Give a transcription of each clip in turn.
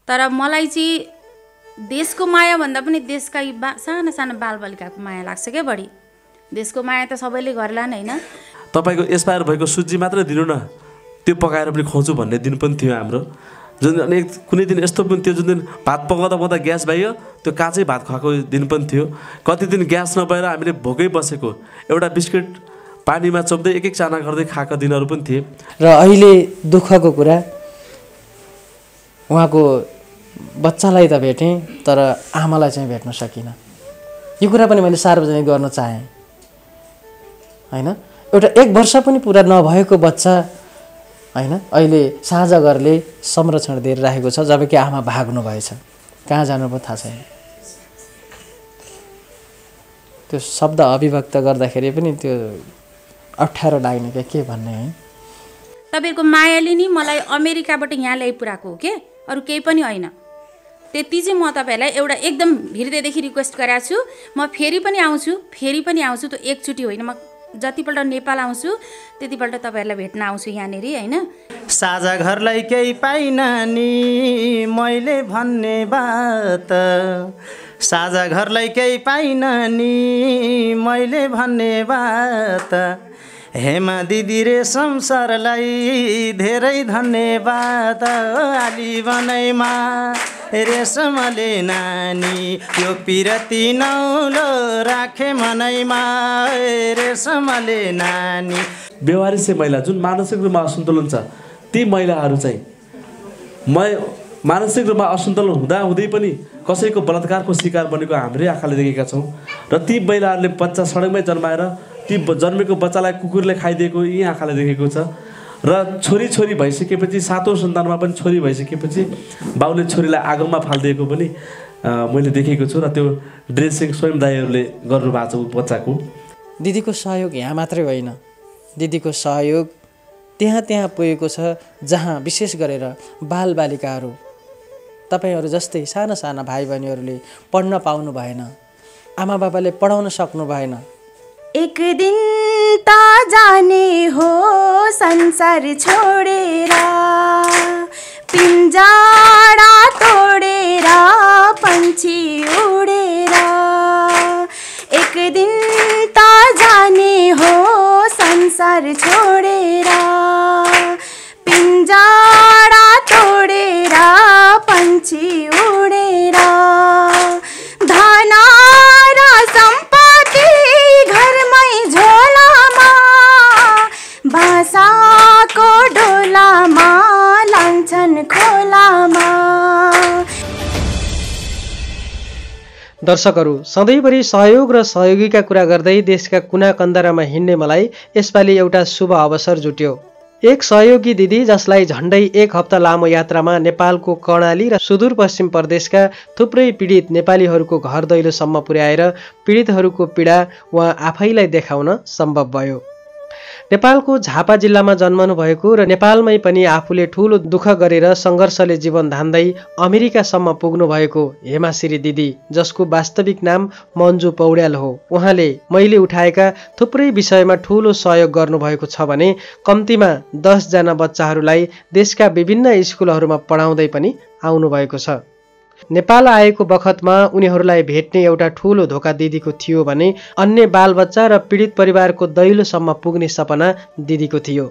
तर मलाई चाहिँ देशको माया भन्दा पनि देशका यी साना साना बालबालिकाको माया लाग्छ क्या बढी। देशको माया त सबैले गर्ला नि होइन। तपाईँको एक्सपायर भएको सुजी मात्र दिनु न, त्यो पकाएर पनि खुवाउँछु भन्ने दिन पनि थियो हाम्रो। जुन अनि कुनै दिन यस्तो पनि थियो जुन दिन भात पकाउँदा ग्यास बाहियो, त्यो काँचै भात खुवाएको दिन पनि थियो। कति दिन ग्यास नभएर हामीले भोकै बसेको, एउटा बिस्कुट पानीमा चोप्दै एक एक चाना गर्दै खाएको दिनहरू पनि थिए। र अहिले दुःखको कुरा, उहाँको बच्चालाई त भेटेँ तर आमालाई चाहिँ भेट्न सकिनँ। यो कुरा पनि मैले सार्वजनिक गर्न चाहेँ होइन। एउटा 1 वर्ष पनि पुरा नभएको बच्चा होइन अहिले साझा घरले संरक्षण दिएर राखेको छ, जबकि आमा भाग्नु भएछ, कहाँ जानु पनि थाहा छैन। त्यो शब्द अभिव्यक्त गर्दाखेरि पनि त्यो अप्ठ्यारो लाग्ने के भन्ने है। तपाईँको मायाले नि मलाई अमेरिकाबाट यहाँ ल्याइपुऱ्याएको हो के, अरू केही पनि होइन। त्यति चाहिँ म तपाईँहरूलाई एउटा एकदम हृदयदेखि रिक्वेस्ट गरेको छु। म फेरि पनि आउँछु, त्यो एकचोटि होइन, म जतिपल्ट नेपाल आउँछु त्यतिपल्ट तपाईँहरूलाई भेट्न आउँछु यहाँनिर होइन। साझा घरलाई केही पाइन नि मैले भन्ने बात, साझा घरलाई केही पाइन नि मैले भन्ने बात, हेमा दिदी रेशम सरलाई धेरै धन्यवाद, आली बनैमा रेशमले नानी यो पिरती नौलो राखे मनैमा रेशमले नानी। व्यवहारिक चाहिँ महिला जुन मानसिक रूपमा असन्तुलन छ, ती महिलाहरू चाहिँ मानसिक रूपमा असन्तुलन हुँदाहुँदै पनि कसैको बलात्कारको शिकार बनेको हाम्रै आँखाले देखेका छौँ। र ती महिलाहरूले बच्चा सडकमै जन्माएर ती जन्मेको बच्चालाई कुकुरले खाइदिएको यी आँखाले देखेको छ। र छोरी भइसकेपछि 7औं सन्तानमा पनि छोरी भइसकेपछि बाउले छोरीलाई आगोमा फालिदिएको पनि मैले देखेको छु। र त्यो ड्रेसिङ स्वयं दाइहरूले गर्नुभएको छ बच्चाको। दिदीको सहयोग यहाँ मात्रै होइन, दिदीको सहयोग त्यहाँ पुगेको छ जहाँ विशेष गरेर बालबालिकाहरू, तपाईँहरू जस्तै साना साना भाइ बहिनीहरूले पढ्न पाउनु भएन, आमा बाबाले पढाउन सक्नु भएन। एक दिन त जाने हो संसार छोडेर, पिंजरा तोडेर पंछी उडेर, एक दिन त जाने हो संसार छोडेर, पिंजरा तोडेर पंछी उडेर, धन र सम्पत्ति घरमै झोलामा, भाषाको डोलामा लान्छन् खोलामा। दर्शकहरू, सधैँभरि सहयोग र सहयोगीका कुरा गर्दै देशका कुना कन्दरामा हिँड्ने मलाई यसपालि एउटा शुभ अवसर जुट्यो। एक सहयोगी दिदी जसलाई झण्डै 1 हप्ता लामो यात्रामा नेपालको कर्णाली र सुदूरपश्चिम प्रदेशका थुप्रै पीडित नेपालीहरूको घर दैलोसम्म पुर्याएर पीडितहरूको पीडा उहाँ आफैलाई देखाउन सम्भव भयो। नेपालको झापा जिल्लामा जन्मनु भएको र नेपालमै पनि आफूले ठूलो दुःख गरेर सङ्घर्षले जीवन धान्दै अमेरिकासम्म पुग्नु भएको हेमाश्री दिदी, जसको वास्तविक नाम मन्जु पौड्याल हो, उहाँले मैले उठाएका थुप्रै विषयमा ठूलो सहयोग गर्नुभएको छ भने कम्तीमा 10 जना बच्चाहरूलाई देशका विभिन्न स्कुलहरूमा पढाउँदै पनि आउनुभएको छ। नेपाल आएको बखतमा उनीहरूलाई भेट्ने एउटा ठूलो धोका दिदीको थियो भने अन्य बालबच्चा र पीडित परिवारको दैलोसम्म पुग्ने सपना दिदीको थियो।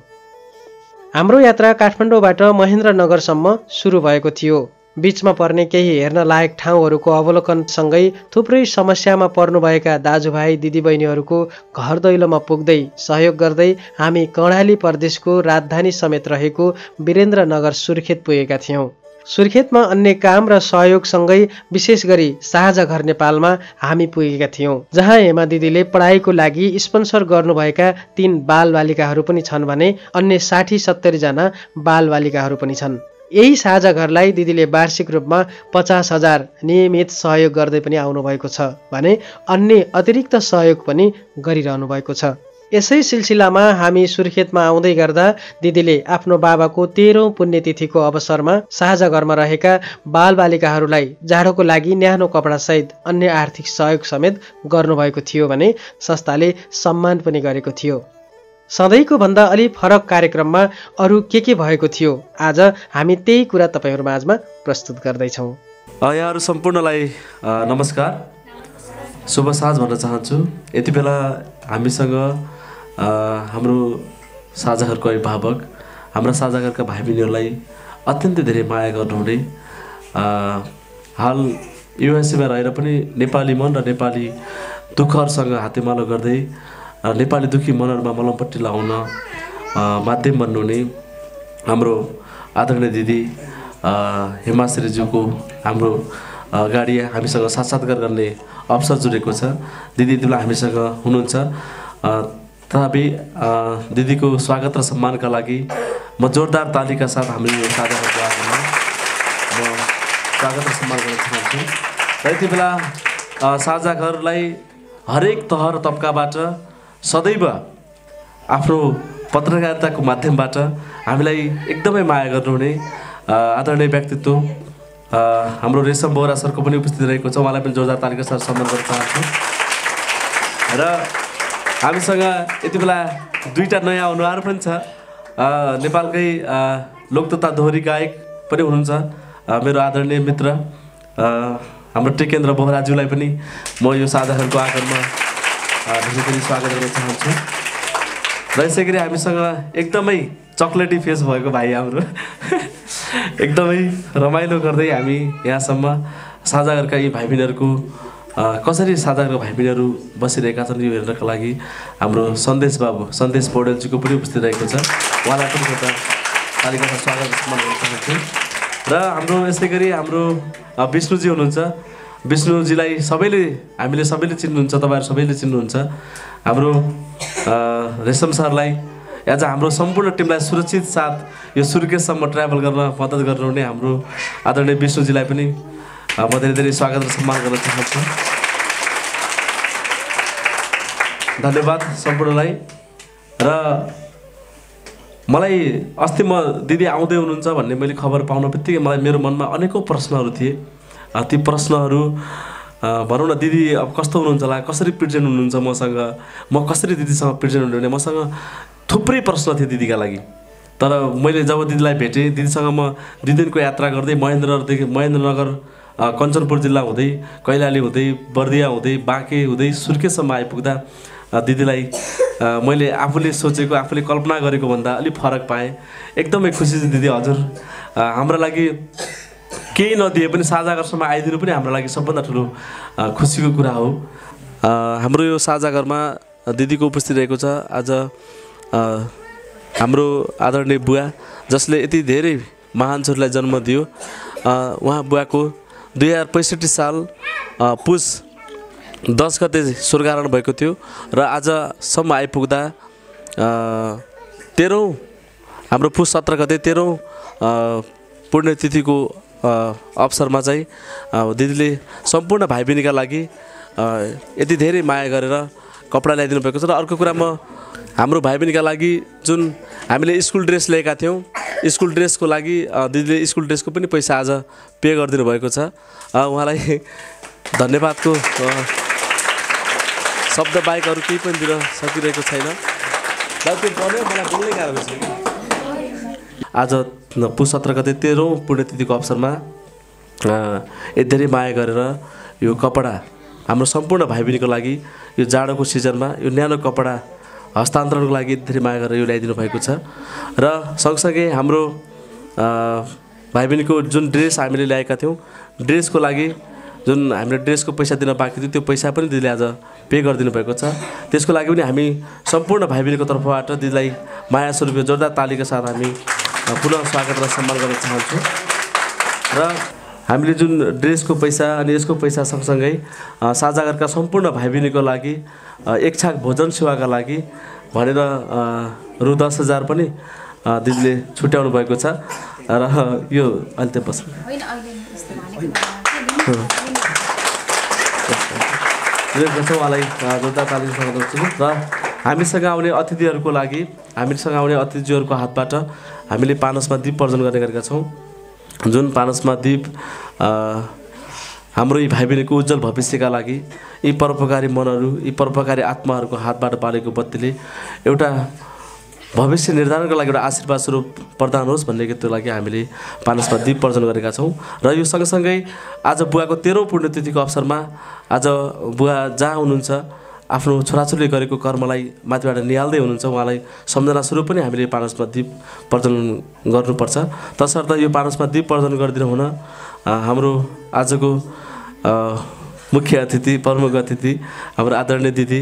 हाम्रो यात्रा काठमाडौँबाट महेन्द्रनगरसम्म सुरु भएको थियो। बीचमा पर्ने केही हेर्न लायक ठाउँहरूको अवलोकनसँगै थुप्रै समस्यामा पर्नुभएका दाजुभाइ दिदीबहिनीहरूको घर दैलोमा पुग्दै सहयोग गर्दै हामी कर्णाली प्रदेशको राजधानी समेत रहेको वीरेन्द्रनगर सुर्खेत पुगेका थियौँ। सुर्खेतमा अन्य काम र सहयोगसँगै विशेष गरी साझा घर नेपालमा हामी पुगेका थियौँ, जहाँ हेमा दिदीले पढाइको लागि स्पोन्सर गर्नुभएका 3 बालबालिकाहरू पनि छन् भने अन्य 60-70 जना बालबालिकाहरू पनि छन्। यही साझा घरलाई दिदीले वार्षिक रूपमा 50,000 नियमित सहयोग गर्दै पनि आउनुभएको छ भने अन्य अतिरिक्त सहयोग पनि गरिरहनु भएको छ। यसै सिलसिलामा हामी सुर्खेतमा आउँदै गर्दा दिदीले आफ्नो बाबाको 13औं पुण्यतिथिको अवसरमा साझा घरमा रहेका बालबालिकाहरूलाई जाडोको लागि न्यानो कपडासहित अन्य आर्थिक सहयोग समेत गर्नुभएको थियो भने संस्थाले सम्मान पनि गरेको थियो। सधैँको भन्दा अलि फरक कार्यक्रममा अरू के भएको थियो आज हामी त्यही कुरा तपाईँहरू माझमा प्रस्तुत गर्दैछौँ। यहाँहरू सम्पूर्णलाई नमस्कार, शुभ साँझ भन्न चाहन्छु। यति बेला हामीसँग हाम्रो साझाहरूको अभिभावक, हाम्रा साझाघरका भाइ बहिनीहरूलाई अत्यन्तै धेरै माया गर्नुहुने, हाल युएसएमा रहेर पनि नेपाली मन र नेपाली दुःखहरूसँग हातेमालो गर्दै नेपाली दुःखी मनहरूमा मलमपट्टि लगाउन माध्यम बन्नुहुने हाम्रो आदरणीय दिदी हेमाश्रीज्यूको हाम्रो अगाडि हामीसँग साक्षात्कार गर्ने अवसर जुरेको छ। दिदी यति बेला हामीसँग हुनुहुन्छ। तथापि दिदीको स्वागत र सम्मानका लागि म जोरदार तालीका साथ हाम्रो यो साझाहरूको आगमनमा म स्वागत र सम्मान गर्न चाहन्छु। र यति बेला साझाघरलाई हरेक तह र तब्काबाट सदैव आफ्नो पत्रकारिताको माध्यमबाट हामीलाई एकदमै माया गर्नुहुने आदरणीय व्यक्तित्व हाम्रो रेशम बोहरा सरको पनि उपस्थित रहेको छ। उहाँलाई पनि जोरदार तालिका साथ सम्मान गर्न चाहन्छु। र हामीसँग यति बेला दुईवटा नयाँ अनुहार पनि छ। नेपालकै लोकतथा दोहोरी गायक पनि हुनुहुन्छ मेरो आदरणीय मित्र हाम्रो टेकेन्द्र बोहराज्यूलाई पनि म यो साझाघरको आगमनमा धेरै धेरै स्वागत गर्न चाहन्छु। र यसै गरी हामीसँग एकदमै चक्लेटी फेस भएको भाइ हाम्रो एकदमै रमाइलो गर्दै हामी यहाँसम्म साझाघरका यी भाइ बहिनीहरूको कसरी साझाघरका भाइ बहिनीहरू बसिरहेका छन् यो हेर्नका लागि हाम्रो सन्देश बाबु सन्देश पौडेलजीको पनि उपस्थित रहेको छ। उहाँलाई पनि एउटा तालिकामा स्वागत सम्मान गर्न चाहन्छु। र हाम्रो यसै गरी हाम्रो विष्णुजी हुनुहुन्छ। विष्णुजीलाई हामीले सबैले चिन्नुहुन्छ, तपाईँहरू सबैले चिन्नुहुन्छ। हाम्रो रेशम सरलाई आज हाम्रो सम्पूर्ण टिमलाई सुरक्षित साथ यो सुर्खेतसम्म ट्राभल गर्न मद्दत गर्नुहुने हाम्रो आदरणीय विष्णुजीलाई पनि म धेरै धेरै स्वागत र सम्मान गर्न चाहन्छु। धन्यवाद सम्पूर्णलाई। र मलाई अस्ति म दिदी आउँदै हुनुहुन्छ भन्ने मैले खबर पाउन बित्तिकै मलाई मेरो मनमा अनेकौँ प्रश्नहरू थिए। ती प्रश्नहरू भनौँ न, दिदी अब कस्तो हुनुहुन्छ होला, कसरी प्रेजेन्ट हुनुहुन्छ मसँग, म कसरी दिदीसँग प्रेजेन्ट हुनुहुने, मसँग थुप्रै प्रश्न थिए दिदीका लागि। तर मैले जब दिदीलाई भेटेँ, दिदीसँग म 2 दिनको यात्रा गर्दै महेन्द्रनगर कञ्चनपुर जिल्ला हुँदै कैलाली हुँदै बर्दिया हुँदै बाँके हुँदै सुर्खेतसम्म आइपुग्दा दिदीलाई मैले आफूले सोचेको आफूले कल्पना गरेको भन्दा अलिक फरक पाएँ। एकदमै खुसी छु दिदी, हजुर हाम्रो लागि केही नदिए पनि साझाघरसम्म आइदिनु पनि हाम्रो लागि सबभन्दा ठुलो खुसीको कुरा हो। हाम्रो यो साझाघरमा दिदीको उपस्थित रहेको छ आज हाम्रो आदरणीय बुवा, जसले यति धेरै महान छोरीलाई जन्म दियो। उहाँ बुवाको 2065 साल पुस 10 गते स्वर्गारोहण भएको थियो र आजसम्म आइपुग्दा 13औँ हाम्रो पुस 17 गते 13औँ पुण्यतिथिको अवसरमा चाहिँ दिदीले सम्पूर्ण भाइ बहिनीका लागि यति धेरै माया गरेर कपडा ल्याइदिनु भएको छ। र अर्को कुरा, म हाम्रो भाइ बहिनीका लागि जुन हामीले स्कुल ड्रेस ल्याएका थियौँ, स्कुल ड्रेसको लागि दिदीले स्कुल ड्रेसको पनि पैसा आज पे गरिदिनु भएको छ। उहाँलाई धन्यवादको शब्द बाहेक अरू केही पनि दिन सकिरहेको छैन। मलाई बोल्नै गाह्रो छ। आज पुस 17 गते 13औँ पुण्यतिथिको अवसरमा यति धेरै माया गरेर यो कपडा हाम्रो सम्पूर्ण भाइ बहिनीको लागि यो जाडोको सिजनमा यो न्यानो कपडा हस्तान्तरणको लागि धेरै माया गरेर यो ल्याइदिनु भएको छ। र सँगसँगै हाम्रो भाइ बहिनीको जुन ड्रेस हामीले ल्याएका थियौँ, ड्रेसको लागि जुन हामीले ड्रेसको पैसा दिन बाँकी थियो, त्यो पैसा पनि दिदीले आज पे गरिदिनु भएको छ। त्यसको लागि पनि हामी सम्पूर्ण भाइ बहिनीको तर्फबाट दिदीलाई माया स्वरूप जोरदार तालीका साथ हामी पुनः स्वागत र सम्मान गर्न चाहन्छु। र हामीले जुन ड्रेसको पैसा अनि यसको पैसा सँगसँगै साझाघरका सम्पूर्ण भाइ बहिनीको लागि एक छाक भोजन सेवाका लागि भनेर रु 10,000 पनि दिदीले छुट्याउनु भएको छ। र यो अहिले त बस्नु उहाँलाई जोरदार तालिम गर्छु। र हामीसँग आउने अतिथिहरूको लागि हामीसँग आउने अतिथिहरूको हातबाट हामीले पानसमा दीप प्रज्वलन गर्ने गरेका छौँ। जुन पानसमा दीप हाम्रो यी भाइ बहिनीको उज्जवल भविष्यका लागि यी परोपकारी मनहरू, यी परोपकारी आत्माहरूको हातबाट बालेको बत्तीले एउटा भविष्य निर्धारणको लागि एउटा आशीर्वाद स्वरूप प्रदान होस् भन्ने त्यो लागि हामीले पानसमा दीप प्रज्वलन गरेका छौँ। र यो सँगसँगै आज बुवाको 13औं पुण्यतिथिको अवसरमा आज बुवा जहाँ हुनुहुन्छ आफ्नो छोराछोरीले गरेको कर्मलाई माथिबाट निहाल्दै हुनुहुन्छ, उहाँलाई सम्झना स्वरूप पनि हामीले पानसमा दीप प्रज्वलन गर्नुपर्छ। तसर्थ यो पानसमा दीप प्रज्वलन गरिदिनु हुन हाम्रो आजको मुख्य अतिथि प्रमुख अतिथि हाम्रो आदरणीय दिदी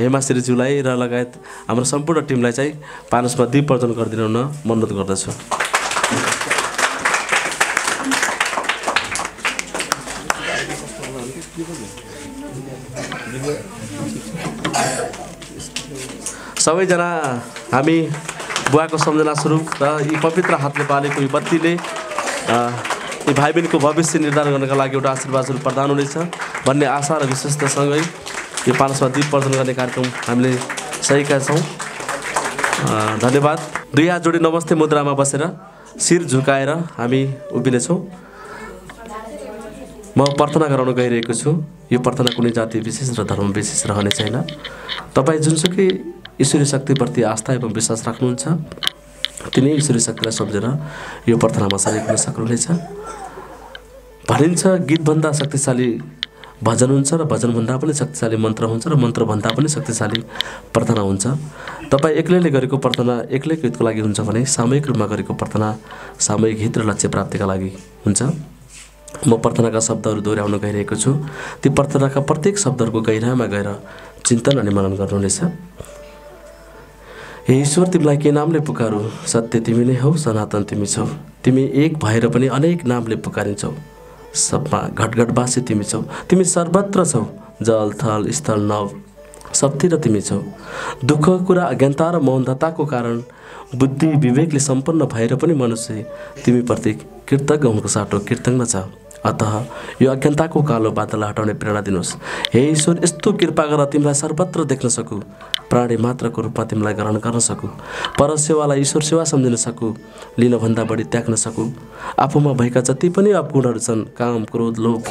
हेमाश्रीज्यूलाई र लगायत हाम्रो सम्पूर्ण टिमलाई चाहिँ पानसमा दीप प्रज्वलन गरिदिनु हुन अनुरोध गर्दछु। सबैजना हामी बुवाको सम्झना स्वरूप र यी पवित्र हातले बालेको यो बत्तीले यी भाइ बहिनीको भविष्य निर्धारण गर्नका लागि एउटा आशीर्वाद स्वरूप प्रदान हुनेछ भन्ने आशा र विश्वाससँगै यो पानसमा दीप प्रज्वलन गर्ने कार्यक्रम हामीले सकेका छौँ। धन्यवाद। दुई हात जोडी नमस्ते मुद्रामा बसेर शिर झुकाएर हामी उभिनेछौँ। म प्रार्थना गराउन गइरहेको छु। यो प्रार्थना कुनै जाति विशेष र धर्म विशेष रहने छैन। तपाईँ जुनसुकै ईश्वरीय शक्तिप्रति आस्था एवं विश्वास राख्नुहुन्छ तिनै ईश्वरीय शक्तिलाई सम्झेर यो प्रार्थनामा सहयोग गर्न सक्नुहुनेछ। भनिन्छ गीतभन्दा शक्तिशाली भजन हुन्छ र भजनभन्दा पनि शक्तिशाली मन्त्र हुन्छ र मन्त्रभन्दा पनि शक्तिशाली प्रार्थना हुन्छ। तपाईँ एक्लैले गरेको प्रार्थना एक्लैको हितको लागि हुन्छ भने सामूहिक रूपमा गरेको प्रार्थना सामूहिक हित र लक्ष्य प्राप्तिका लागि हुन्छ। म प्रार्थनाका शब्दहरू दोहोऱ्याउन गइरहेको छु। ती प्रार्थनाका प्रत्येक शब्दहरूको गहिरामा गएर चिन्तन अनि मनन गर्नुहुनेछ। हे ईश्वर, तिमीलाई के नामले पुकारू? सत्य तिमी नै हौ, सनातन तिमी छौ। तिमी एक भएर पनि अनेक नामले पुकारिन्छौ। सबमा घटघटवासी तिमी छौ। तिमी सर्वत्र छौ, जल थल स्थल नभ सबतिर तिमी छौ। दुःखको कुरा अज्ञानता र मौनताको कारण बुद्धि विवेकले सम्पन्न भएर पनि मनुष्य तिमीप्रति कृतज्ञ हुनुको साटो कृतज्ञ छ। अतः यो अज्ञानताको कालो बादल हटाउने प्रेरणा दिनुहोस्। हे ईश्वर, यस्तो कृपा गर तिमीलाई सर्वत्र देख्न सकूँ, प्राणी मात्रको रूपमा तिमीलाई ग्रहण गर्न सकूँ, परसेवालाई ईश्वर सेवा सम्झिन सकूँ, लिनभन्दा बढी त्याग्न सकूँ। आफूमा भएका जति पनि अपगुणहरू छन्, काम क्रोध लोभ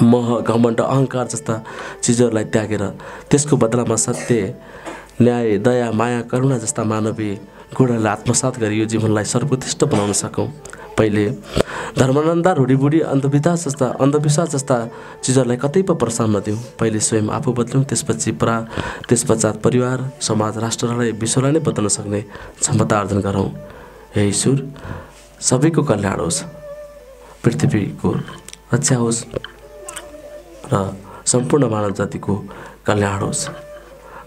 मोह घमण्ड अहङ्कार जस्ता चिजहरूलाई त्यागेर त्यसको बदलामा सत्य न्याय दया माया करुणा जस्ता मानवीय गुणहरूलाई आत्मसात गरी यो जीवनलाई सर्वोत्कृष्ट बनाउन सकौँ। पहिले धर्मानन्द रूढिबुढी अन्धविश्वास जस्ता चिजहरूलाई कतै पो प्रोत्साहन नदिउँ। पहिले स्वयं आफू बदल्यौँ, त्यसपश्चात परिवार समाज राष्ट्रलाई विश्वलाई नै बदल्न सक्ने क्षमता आर्जन गरौँ। हे ईश्वर, सबैको कल्याण होस्, पृथ्वीको रक्षा होस् र सम्पूर्ण मानव जातिको कल्याण होस्।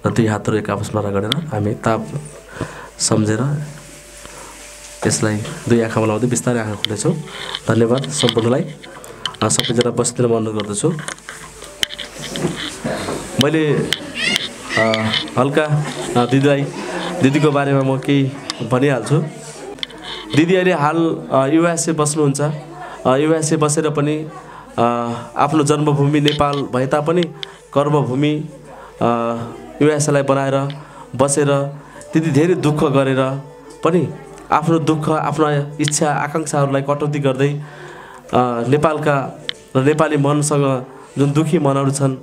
र दुई हातहरू एक आपसमा रगडेर हामी ताप सम्झेर यसलाई दुई आँखामा लाउँदै बिस्तारै आँखा खोल्नेछौँ। धन्यवाद सम्पूर्णलाई। सबैजना बसिदिन म अनुरोध गर्दछु। मैले हल्का दिदीको बारेमा म केही भनिहाल्छु। दिदी अहिले हाल युएसए बस्नुहुन्छ। युएसए बसेर पनि आफ्नो जन्मभूमि नेपाल भए तापनि कर्मभूमि युएसएलाई बनाएर बसेर त्यति धेरै दुःख गरेर पनि आफ्नो दुःख आफ्नो इच्छा आकाङ्क्षाहरूलाई कटौती गर्दै नेपालका र नेपाली मनसँग जुन दुःखी मनहरू छन्,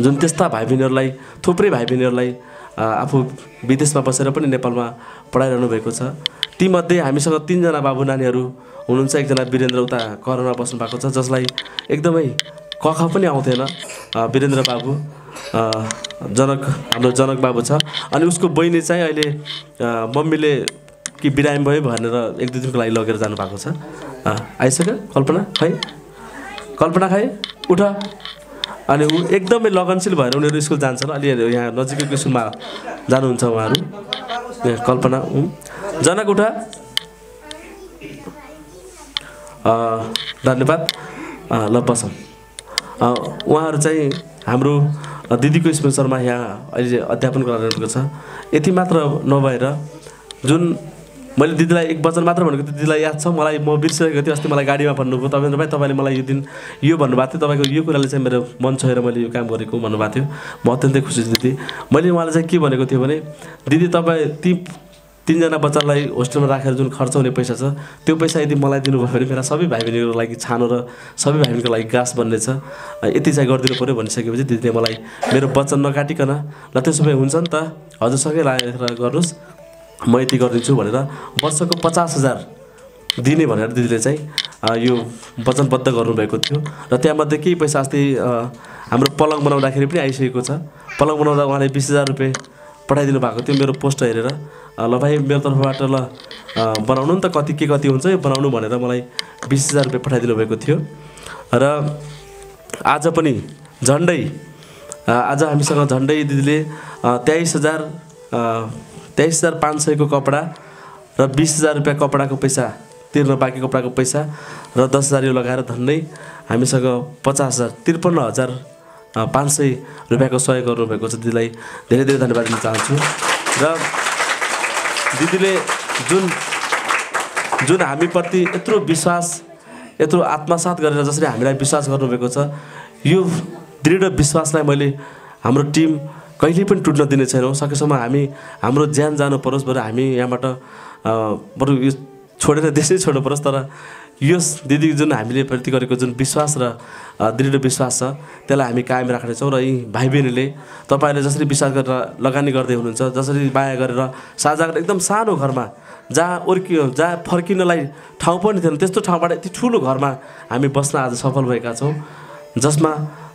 जुन त्यस्ता भाइ बहिनीहरूलाई थुप्रै भाइ बहिनीहरूलाई आफू विदेशमा बसेर पनि नेपालमा पढाइरहनु भएको छ। तीमध्ये हामीसँग 3 जना बाबु नानीहरू हुनुहुन्छ। एकजना वीरेन्द्र उता करनमा बस्नु भएको छ, जसलाई एकदमै कख पनि आउँथेन। वीरेन्द्र बाबु हाम्रो जनक बाबु छ। अनि उसको बहिनी चाहिँ अहिले मम्मीले कि बिरामी भयो भनेर 1-2 दिनको लागि लगेर जानुभएको छ। आइसक्यो कल्पना खै उठ। अनि ऊ एकदमै लगनशील भएर उनीहरू स्कुल जान्छन्। अलि यहाँ नजिकैको स्कुलमा जानुहुन्छ उहाँहरू। कल्पना जनक उठ। धन्यवाद। ल बसौँ। उहाँहरू चाहिँ हाम्रो दिदीको स्कुल शर्मा यहाँ अहिले अध्यापन गरिरहेको छ। यति मात्र नभएर जुन मैले दिदीलाई एक वचन मात्र भनेको दिदीलाई याद छ, मलाई म बिर्सिरहेको थिएँ। अस्ति मलाई गाडीमा भन्नुभयो, तपाईँले मलाई यो दिन यो भन्नुभएको थियो, तपाईँको यो कुराले चाहिँ मेरो मन छोएर मैले यो काम गरेको भन्नुभएको थियो। म अत्यन्तै खुसी छु दिदी। मैले उहाँलाई चाहिँ के भनेको थिएँ भने, दिदी तपाईँ ती 3 जना बच्चालाई होस्टेलमा राखेर जुन खर्च हुने पैसा छ त्यो पैसा यदि मलाई दिनुभयो भने मेरा सबै भाइ बहिनीको लागि छानो र सबै भाइ बहिनीको लागि गाँस बन्नेछ। यति चाहिँ गरिदिनु पऱ्यो भनिसकेपछि दिदीले मलाई मेरो वचन नकाटिकन ल त्यसो भए हुन्छ नि त हजुरसँगै लागेर गर्नुहोस्, म यति गरिदिन्छु भनेर वर्षको 50,000 दिने भनेर दिदीले चाहिँ यो वचनबद्ध गर्नुभएको थियो। र त्यहाँमध्ये केही पैसा अस्ति हाम्रो पलङ बनाउँदाखेरि पनि आइसकेको छ। पलङ बनाउँदा उहाँले 20,000 रुपियाँ पठाइदिनु भएको थियो मेरो पोस्ट हेरेर। ल भाइ मेरो तर्फबाट ल बनाउनु नि त के कति हुन्छ यो बनाउनु भनेर मलाई 20,000 रुपियाँ पठाइदिनु भएको थियो। र आज पनि झन्डै आज हामीसँग झन्डै दिदीले 23,500 को कपडा र 20,000 रुपियाँ कपडाको पैसा तिर्न बाँकी कपडाको पैसा र 10,000 यो लगाएर झन्डै हामीसँग 53,500 रुपियाँको सहयोग गर्नुभएको छ। दिदीलाई धेरै धेरै धन्यवाद दिन चाहन्छु। र दिदीले जुन हामीप्रति यत्रो विश्वास यत्रो आत्मसात गरेर जसरी हामीलाई विश्वास गर्नुभएको छ, यो दृढ विश्वासलाई मैले हाम्रो टिम कहिले पनि टुट्न दिने छैनौँ। सकेसम्म हाम्रो ज्यान जानु परोस् बरु हामी यहाँबाट बरु यो छोडेर देशै छोड्नु परोस्, तर यस दिदी जुन हामीले प्रति गरेको जुन विश्वास र दृढ विश्वास छ त्यसलाई हामी कायम राख्नेछौँ। र यी भाइ बहिनीले तपाईँहरूले जसरी विश्वास गरेर लगानी गर्दै हुनुहुन्छ, जसरी माया गरेर साझा गरेर एकदम सानो घरमा जहाँ फर्किनलाई ठाउँ पनि थिएन त्यस्तो ठाउँबाट यति ठुलो घरमा हामी बस्न आज सफल भएका छौँ, जसमा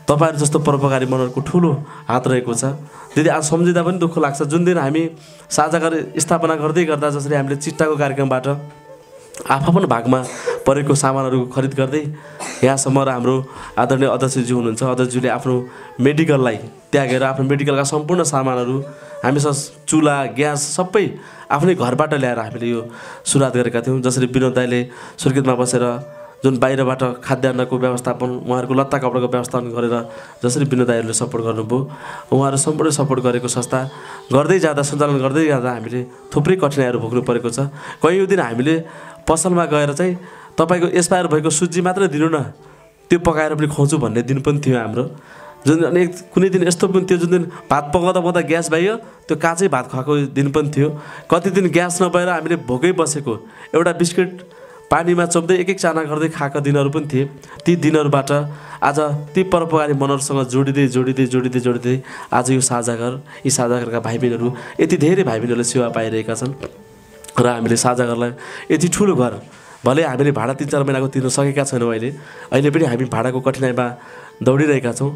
तपाईँहरू जस्तो परोपकारी मनहरूको ठुलो हात रहेको छ। दिदी आज सम्झिँदा पनि दुःख लाग्छ। जुन दिन हामी साझा गरेर स्थापना गर्दै गर्दा जसरी हामीले चिट्टाको कार्यक्रमबाट आफ्नो भागमा परेको सामानहरू खरिद गर्दै यहाँसम्म र हाम्रो आदरणीय अध्यक्षज्यू हुनुहुन्छ, अध्यक्षज्यूले आफ्नो मेडिकललाई त्यागेर आफ्नो मेडिकलका सम्पूर्ण सामानहरू हामीसँग चुला ग्यास सबै आफ्नै घरबाट ल्याएर हामीले यो सुरुवात गरेका थियौँ। जसरी विनोद दाइले सुर्खेतमा बसेर जुन बाहिरबाट खाद्यान्नको व्यवस्थापन उहाँहरूको लत्ता कपडाको व्यवस्थापन गरेर जसरी विनोद दाइहरूले सपोर्ट गर्नुभयो, उहाँहरू सम्पूर्ण सपोर्ट गरेको संस्था गर्दै जाँदा सञ्चालन गर्दै जाँदा हामीले थुप्रै कठिनाइहरू भोग्नु परेको छ। कयौँ दिन हामीले पसलमा गएर चाहिँ तपाईँको एक्सपायर भएको सुजी मात्रै दिनु न, त्यो पकाएर पनि खुवाउँछु भन्ने दिन पनि थियो हाम्रो। जुन कुनै दिन यस्तो पनि थियो जुन दिन भात पकाउँदा ग्यास बाहियो त्यो काँचै भात खुवाएको दिन पनि थियो। कति दिन ग्यास नभएर हामीले भोकै बसेको एउटा बिस्किट पानीमा चोप्दै एक चाना गर्दै खाएका दिनहरू पनि थिए। ती दिनहरूबाट आज ती परोपकारी मनहरूसँग जोडिँदै आज यो साझाघर यी साझाघरका भाइ बहिनीहरू यति धेरै भाइ बहिनीहरूले सेवा पाइरहेका छन्। र हामीले साझाघरलाई यति ठुलो घर भले हामीले भाडा 3-4 महिनाको तिर्न सकेका छैनौँ, अहिले पनि हामी भाडाको कठिनाइमा दौडिरहेका छौँ,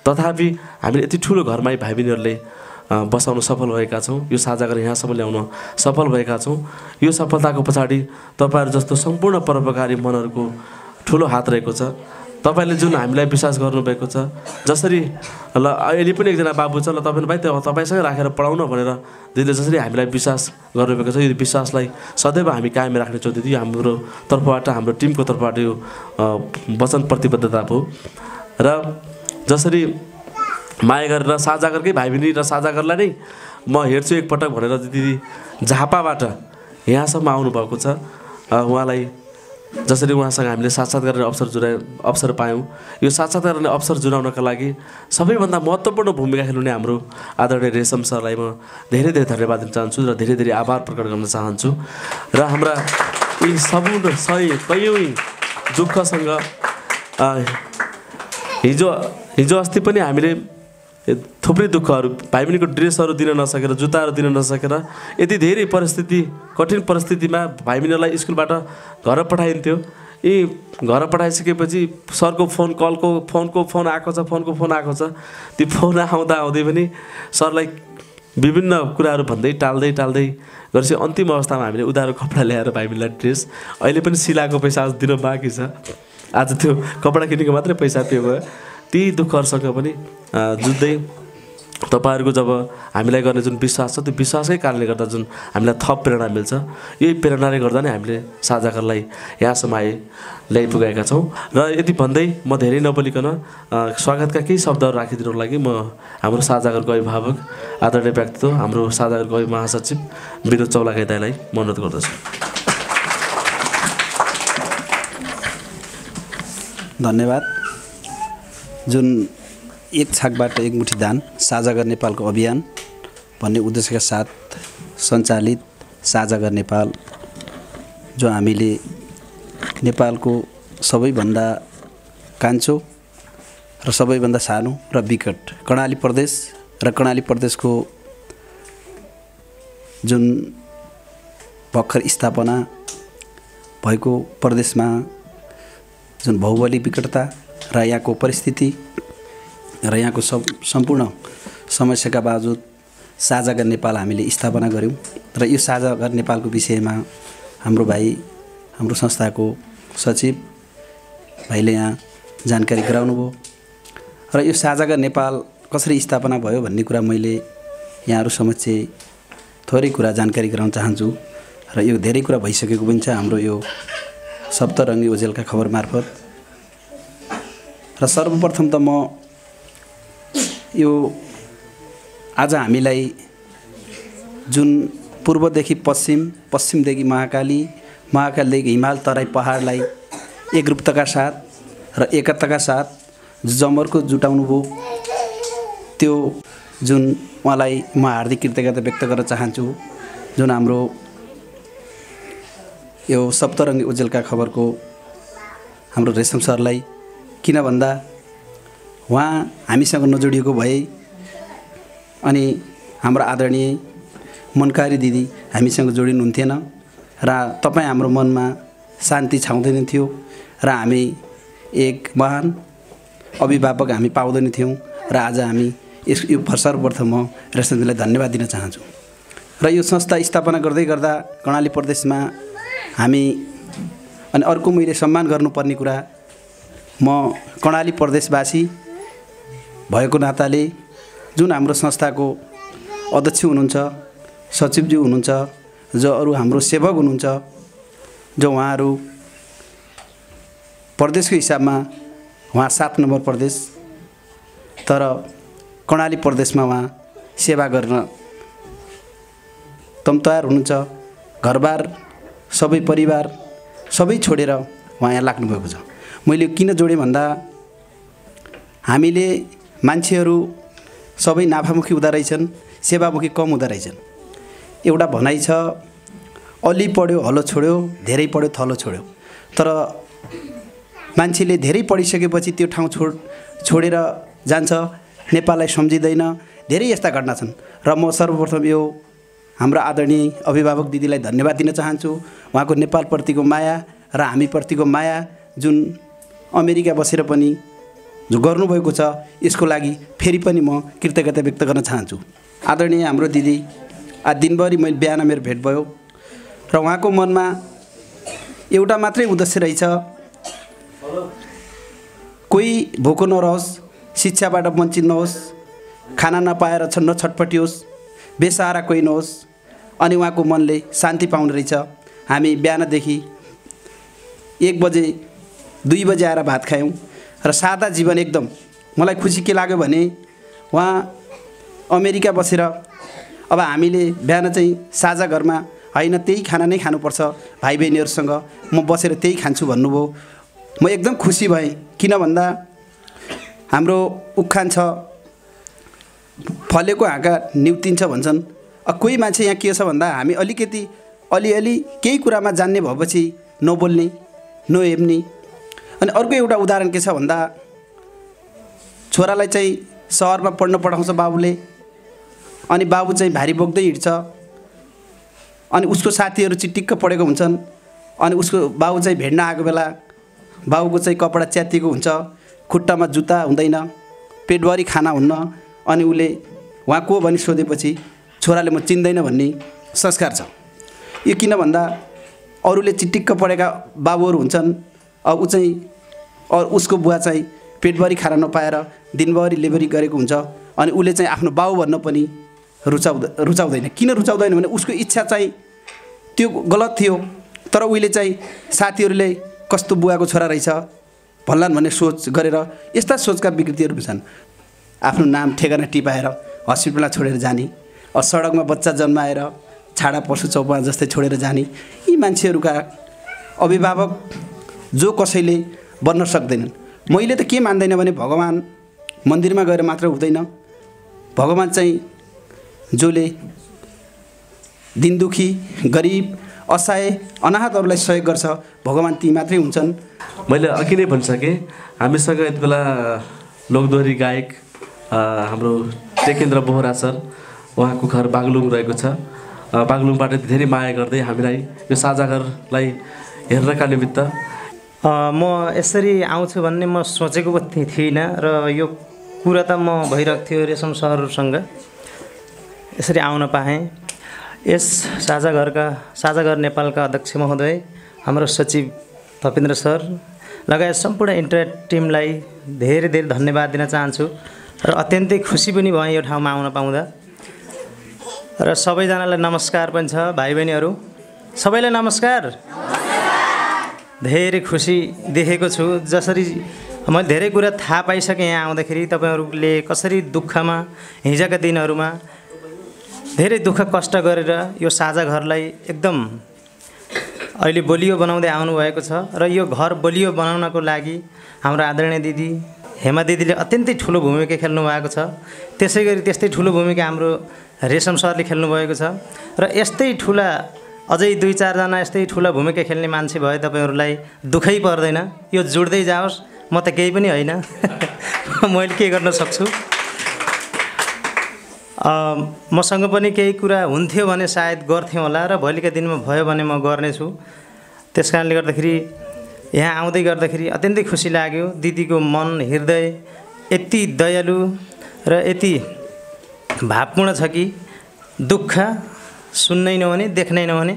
तथापि हामीले यति ठुलो घरमा भाइ बहिनीहरूले बसाउन सफल भएका छौँ। यो साझाघर यहाँसम्म ल्याउन सफल भएका छौँ। यो सफलताको पछाडि तपाईँहरू जस्तो सम्पूर्ण परोपकारी मनहरूको ठुलो हात रहेको छ। तपाईँले जुन हामीलाई विश्वास गर्नुभएको छ, जसरी ल अहिले पनि एकजना बाबु छ, ल भाइ तपाईँसँगै राखेर पढाउन भनेर दिदीले जसरी हामीलाई विश्वास गर्नुभएको छ, यो विश्वासलाई सदैव हामी कायम राख्नेछौँ। दिदी हाम्रो तर्फबाट हाम्रो टिमको तर्फबाट यो वचन प्रतिबद्धता हो। र जसरी माया गरेर साझाघरकै भाइ बहिनी र साझाघरलाई नै म हेर्छु एकपटक भनेर दिदी झापाबाट यहाँसम्म आउनुभएको छ। उहाँलाई जसरी उहाँसँग हामीले साक्षात गर्ने अवसर पायौँ, यो साक्षात गर्ने अवसर जुटाउनका लागि सबैभन्दा महत्त्वपूर्ण भूमिका खेल्ने हाम्रो आदरणीय रेशम सरलाई म धेरै धेरै धन्यवाद दिन चाहन्छु र धेरै धेरै आभार प्रकट गर्न चाहन्छु। र हाम्रा यी सम्पूर्ण कयौँ दुःखसँग हिजो अस्ति पनि हामीले थुप्रै दुःखहरू भाइ बहिनीको ड्रेसहरू दिन नसकेर जुत्ताहरू दिन नसकेर यति धेरै कठिन परिस्थितिमा भाइ बहिनीलाई स्कुलबाट घर पठाइन्थ्यो। यी घर पठाइसकेपछि सरको फोन आएको छ। ती फोन आउँदै पनि सरलाई विभिन्न कुराहरू भन्दै टाल्दै गरेपछि अन्तिम अवस्थामा हामीले उधारो कपडा ल्याएर भाइ बहिनीलाई ड्रेस अहिले पनि सिलाएको पैसा आज दिन बाँकी छ। आज त्यो कपडा किनेको मात्रै पैसा त्यो भयो। ती दुःखहरूसँग पनि जुझ्दै तपाईँहरूको जब हामीलाई गर्ने जुन विश्वास छ, त्यो विश्वासकै कारणले गर्दा जुन हामीलाई थप प्रेरणा मिल्छ, यही प्रेरणाले गर्दा नै हामीले साझाघरलाई यहाँसम्म ल्याइपुगेका छौँ। र यति भन्दै म धेरै नबोलिकन स्वागतका केही शब्दहरू राखिदिनुको लागि म हाम्रो साझाघरको अभिभावक आदरणीय व्यक्तित्व हाम्रो साझाघरको महासचिव विनोद चौलागाई दाइलाई म अनुरोध गर्दछु। धन्यवाद। जुन एक छाकबाट एक मुठी दान साझाघर नेपालको अभियान भन्ने उद्देश्यका साथ सञ्चालित साझाघर नेपाल, जो हामीले नेपालको सबैभन्दा कान्छो र सबैभन्दा सानो र विकट कर्णाली प्रदेश र कर्णाली प्रदेशको जुन भर्खर स्थापना भएको प्रदेशमा जुन भौगोलिक विकटता र यहाँको परिस्थिति र यहाँको सम्पूर्ण समस्याका बावजुद साझा घर नेपाल हामीले स्थापना गऱ्यौँ र यो साझा घर नेपालको विषयमा हाम्रो भाइ हाम्रो संस्थाको सचिव भाइले यहाँ जानकारी गराउनुभयो र यो साझा घर नेपाल कसरी स्थापना भयो भन्ने कुरा मैले यहाँहरू समक्ष थोरै कुरा जानकारी गराउन चाहन्छु र यो धेरै कुरा भइसकेको पनि छ हाम्रो यो सप्तरङ्गी ओजेलका खबर मार्फत। र सर्वप्रथम त म यो आज हामीलाई जुन पूर्वदेखि पश्चिम, पश्चिमदेखि महाकाली, महाकालीदेखि हिमाल तराई पहाडलाई एकरूपताका साथ र एकताका साथ जमर्को जुटाउनु भयो, त्यो जुन उहाँलाई म हार्दिक कृतज्ञता व्यक्त गर्न चाहन्छु। जुन हाम्रो यो सप्तरङ्गी ओजेलका खबरको हाम्रो रेशम सरलाई, किन भन्दा उहाँ हामीसँग नजोडिएको भए अनि हाम्रो आदरणीय मनकारी दिदी हामीसँग जोडिनुहुन्थेन र तपाईँ हाम्रो मनमा शान्ति छाउँदैन थियो र हामी एक महान अभिभावक हामी पाउँदैन थियौँ र आज हामी यो सर्वप्रथम म रेशमजीलाई धन्यवाद दिन चाहन्छु। र यो संस्था स्थापना गर्दै गर्दा कर्णाली प्रदेशमा हामी अनि अर्को मैले सम्मान गर्नुपर्ने कुरा, म कर्णाली प्रदेशवासी भएको नाताले जुन हाम्रो संस्थाको अध्यक्ष हुनुहुन्छ, सचिवज्यू हुनुहुन्छ, जो अरू हाम्रो सेवक हुनुहुन्छ, जो उहाँहरू प्रदेशको हिसाबमा उहाँ 7 नम्बर प्रदेश, तर कर्णाली प्रदेशमा उहाँ सेवा गर्न तम तयार हुनुहुन्छ। घरबार सबै परिवार सबै छोडेर उहाँ यहाँ लाग्नुभएको छ। मैले किन जोडेँ भन्दा हामीले मान्छेहरू सबै नाफामुखी हुँदो रहेछन्, सेवामुखी कम हुँदो रहेछन्। एउटा भनाइ छ, अलि पढ्यो हलो छोड्यो, धेरै पढ्यो थलो छोड्यो। तर मान्छेले धेरै पढिसकेपछि त्यो ठाउँ छोडेर जान्छ, नेपाललाई सम्झिँदैन। धेरै यस्ता घटना छन् र म सर्वप्रथम यो हाम्रो आदरणीय अभिभावक दिदीलाई धन्यवाद दिन चाहन्छु। उहाँको नेपालप्रतिको माया र हामीप्रतिको माया जुन अमेरिका बसेर पनि जो गर्नुभएको छ, यसको लागि फेरि पनि म कृतज्ञता व्यक्त गर्न चाहन्छु। आदरणीय हाम्रो दिदी आज दिनभरि मैले बिहान मेरो भेट भयो र उहाँको मनमा एउटा मात्रै उद्देश्य रहेछ, कोही भोको नरहोस्, शिक्षाबाट वञ्चित नहोस्, खाना नपाएर नछटपटियोस्, बेसहारा कोही नहोस्, अनि उहाँको मनले शान्ति पाउने रहेछ। हामी बिहानदेखि 1 बजे 2 बजे आएर भात खायौँ र सादा जीवन एकदम। मलाई खुसी के लाग्यो भने उहाँ अमेरिका बसेर अब हामीले बिहान चाहिँ साझा घरमा होइन त्यही खाना नै खानुपर्छ भाइ बहिनीहरूसँग, म बसेर त्यही खान्छु भन्नुभयो। म एकदम खुसी भएँ, किन भन्दा हाम्रो उखान छ, फलेको हाँका निउतिन्छ भन्छन्। कोही मान्छे यहाँ के छ भन्दा हामी अलिकति अलिअलि केही कुरामा जान्ने भएपछि नबोल्ने, नहेर्ने। अनि अर्को एउटा उदाहरण के छ भन्दा छोरालाई चाहिँ सहरमा पढ्न पठाउँछ बाबुले, अनि बाबु चाहिँ भारी बोक्दै हिँड्छ, अनि उसको साथीहरू चिटिक्क पढेको हुन्छन्, अनि उसको बाबु चाहिँ भेट्न आएको बेला बाबुको चाहिँ कपडा च्यातिएको हुन्छ, खुट्टामा जुत्ता हुँदैन, पेटभरि खाना हुन्न, अनि उसले उहाँ को भनी सोधेपछि छोराले म चिन्दैन भन्ने संस्कार छ। यो किन भन्दा अरूले चिटिक्क पढेका बाबुहरू हुन्छन्, अब ऊ चाहिँ उसको बुवा चाहिँ पेटभरि खाना नपाएर दिनभरि लेबरी गरेको हुन्छ, अनि उसले चाहिँ आफ्नो बाउ भन्न पनि रुचाउँदैन। किन रुचाउँदैन भने उसको इच्छा चाहिँ त्यो गलत थियो, तर उहिले चाहिँ साथीहरूले कस्तो बुवाको छोरा रहेछ भन्लान् भन्ने सोच गरेर यस्ता सोचका विकृतिहरू छन्। आफ्नो नाम ठेगाना टिपाएर हस्पिटलमा छोडेर जाने, सडकमा बच्चा जन्माएर छाडा पशु चौपा जस्तै छोडेर जाने, यी मान्छेहरूका अभिभावक जो कसैले बन्न सक्दैनन्। मैले त के मान्दैन भने भगवान मन्दिरमा गएर मात्र हुँदैन, भगवान चाहिँ जसले दिनदुखी, गरिब, असहाय, अनाथहरूलाई सहयोग गर्छ, भगवान ती मात्रै हुन्छन्। मैले अघि नै भनिसकेँ, हामीसँग यति बेला लोकदोहोरी गायक हाम्रो टेकेन्द्र बोहरा सर, उहाँको घर बागलुङ रहेको छ। बागलुङबाट धेरै माया गर्दै हामीलाई यो साझा घरलाई हेर्नका निमित्त म यसरी आउँछु भन्ने म सोचेको पनि थिइनँ र यो कुरा त म भइरहेको थियो रेशम सरहरूसँग यसरी आउन पाएँ। यस साझा घर नेपालका अध्यक्ष महोदय, हाम्रो सचिव भपेन्द्र सर लगायत सम्पूर्ण इन्टरनेट टिमलाई धेरै धेरै धन्यवाद दिन चाहन्छु र अत्यन्तै खुसी पनि भएँ यो ठाउँमा आउन पाउँदा। र सबैजनालाई नमस्कार पनि छ, भाइ बहिनीहरू सबैलाई नमस्कार। धेरै खुसी देखेको छु, जसरी मैले धेरै कुरा थाहा पाइसकेँ यहाँ आउँदाखेरि तपाईँहरूले कसरी दुःखमा हिजोका दिनहरूमा धेरै दुःख कष्ट गरेर यो साझा घरलाई एकदम अहिले बलियो बनाउँदै आउनुभएको छ र यो घर बलियो बनाउनको लागि हाम्रो आदरणीय दिदी हेमा दिदीले अत्यन्तै ठुलो भूमिका खेल्नु भएको छ। त्यसै गरी त्यस्तै ठुलो भूमिका हाम्रो रेशम सरले खेल्नुभएको छ र यस्तै ठुला अझै 2-4 जना यस्तै ठुला भूमिका खेल्ने मान्छे भए तपाईँहरूलाई दुःखै पर्दैन। यो जुड्दै जाओस्, म त केही पनि होइन मैले के गर्न सक्छु। मसँग पनि केही कुरा हुन्थ्यो भने सायद गर्थेँ होला र भोलिका दिनमा भयो भने म गर्नेछु। त्यस कारणले गर्दाखेरि यहाँ आउँदै गर्दाखेरि अत्यन्तै खुसी लाग्यो। दिदीको मन हृदय यति दयालु र यति भावपूर्ण छ कि दुःख सुन्नै नहुने देख्नै नहुने।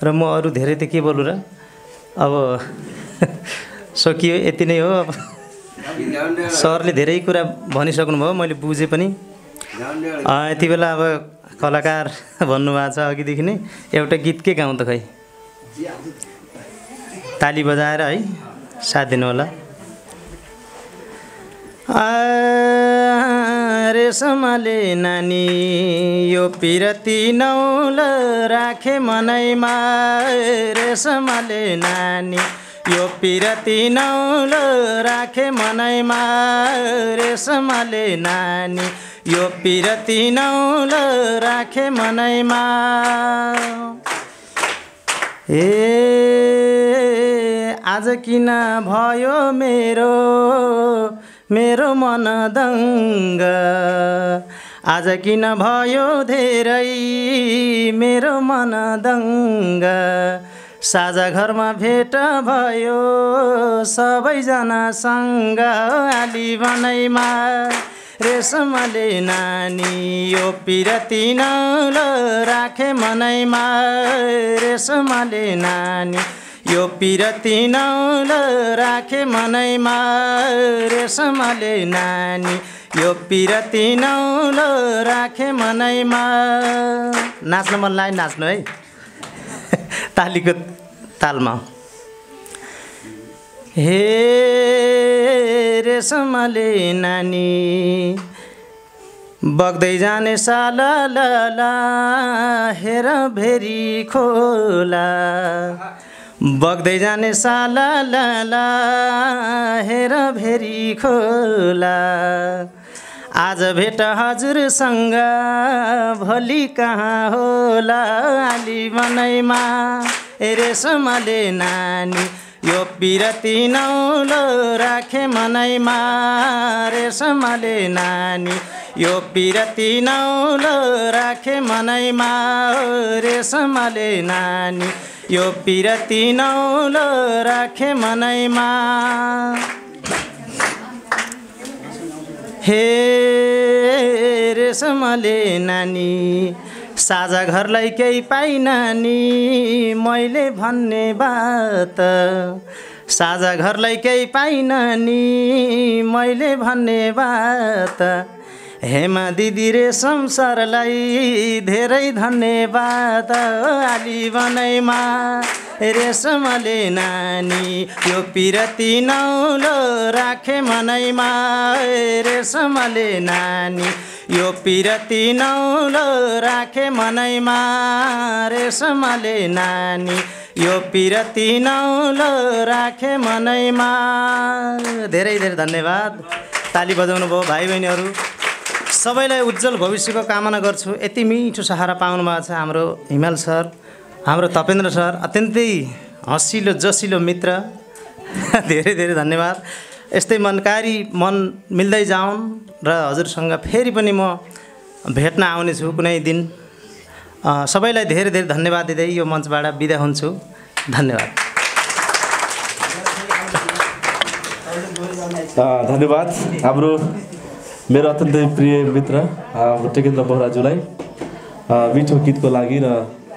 र म अरू धेरै त के बोलु र, अब सकियो, यति नै हो। अब सरले धेरै कुरा भनिसक्नुभयो, मैले बुझेँ पनि। यति बेला अब कलाकार भन्नुभएको छ अघिदेखि नै, एउटा गीत के गाउँ त खै, ताली बजाएर है साथ दिनु होला। रेशमले नानी यो पिरती नौल राखे मनैमा, रेशमले नानी यो पिरती नौल राखे मनैमा, रेशमले नानी यो पिरती नौल राखे मनैमा। आज किन भयो मेरो मन दङ्ग, आज किन भयो धेरै मेरो मन दङ्ग। साझा घरमा भेट भयो सबैजनासँग आली बनैमा, रेशमले नानी यो पिरती नौल राखे मनैमा, रेशमले नानी यो पिरती नौल राखे मनैमा, रेशमले नानी यो पिरती नौल राखे मनैमा। नाच्न मन लाग्यो, नाच्नु है तालीको तालमा। हे रेशमले नानी बग्दै जाने साला लाला, हेर भेरी खोला, बग्दै जाने साला लाला, हेर भेरी खोला। आज भेट हजुरसँग भोलि कहाँ होला आली बनैमा, रेशमले नानी यो पिरती नौल राखे मनैमा, रेशमले नानी यो पिरती नौल राखे मनैमा, रेशमले नानी यो पिरती नौल राखे मनैमा। हे रेशमले नानी साझा घरलाई केही पाइन नि मैले भन्ने बात, साझा घरलाई केही पाइन नि मैले भन्ने बात। हेमा दिदी रेशम सरलाई धेरै धन्यवाद आली बनैमा, रेशमले नानी यो पिरती नौल राखे मनैमा, रेशमले नानी यो पिरती नौल राखे मनैमा, रेशमले नानी यो पिरती नौल राखे मनैमा। धेरै धेरै धन्यवाद, ताली बजाउनु भयो भाइ बहिनीहरू। सबैलाई उज्जवल भविष्यको कामना गर्छु। यति मिठो सहारा पाउनु भएको छ हाम्रो हिमाल सर, हाम्रो तपेन्द्र सर, अत्यन्तै हँसिलो जसिलो मित्र। धेरै धेरै धन्यवाद। यस्तै मनकारी मन मिल्दै जाउन् र हजुरसँग फेरि पनि म भेट्न आउनेछु कुनै दिन। सबैलाई धेरै धेरै धन्यवाद दिँदै यो मञ्चबाट बिदा हुन्छु। धन्यवाद। धन्यवाद हाम्रो मेरो अत्यन्तै प्रिय मित्र टेकेन्द्र बोहराज्यूलाई मिठो गीतको लागि र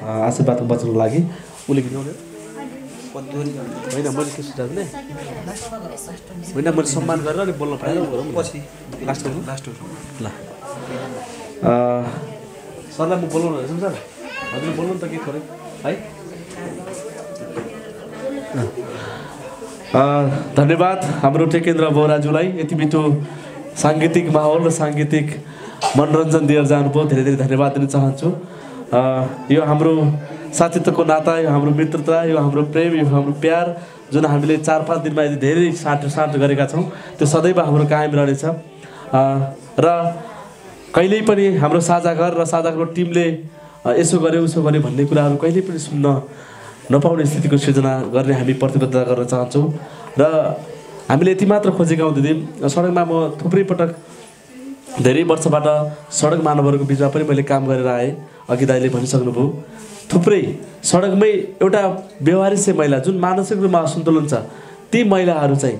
आशीर्वादको वचनको लागि। उसले गीत गाउने होइन, मैले के सुझाव दिने होइन, मैले सम्मान गरेर अनि बोल्न पाएन पछि लास्ट ल सरलाई म बोलाउनु रहेछ सर, हजुर बोल्नु त के खरे है। धन्यवाद हाम्रो टेकेन्द्र बोहराज्यूलाई यति मिठो साङ्गीतिक माहौल र साङ्गीतिक मनोरञ्जन दिएर जानुभयो। धेरै धेरै धन्यवाद दिन चाहन्छु। यो हाम्रो साथीत्वको नाता, यो हाम्रो मित्रता, यो हाम्रो प्रेम, यो हाम्रो प्यार जुन हामीले 4-5 दिनमा यदि धेरै साँट गरेका छौँ त्यो सदैव हाम्रो कायम रहनेछ। र कहिल्यै पनि हाम्रो साझा घर र साझा घरको टिमले यसो गर्यो उसो गर्यो भन्ने कुराहरू कहिल्यै पनि सुन्न नपाउने स्थितिको सृजना गर्ने हामी प्रतिबद्धता गर्न चाहन्छौँ। र हामीले यति मात्र खोजेका हुँदैनौँ। सडकमा म थुप्रै पटक धेरै वर्षबाट सडक मानवहरूको बिचमा पनि मैले काम गरेर आएँ। अघि दाइले भनिसक्नुभयो थुप्रै सडकमै एउटा व्यवहारिक महिला जुन मानसिक रूपमा असन्तुलन छ ती महिलाहरू चाहिँ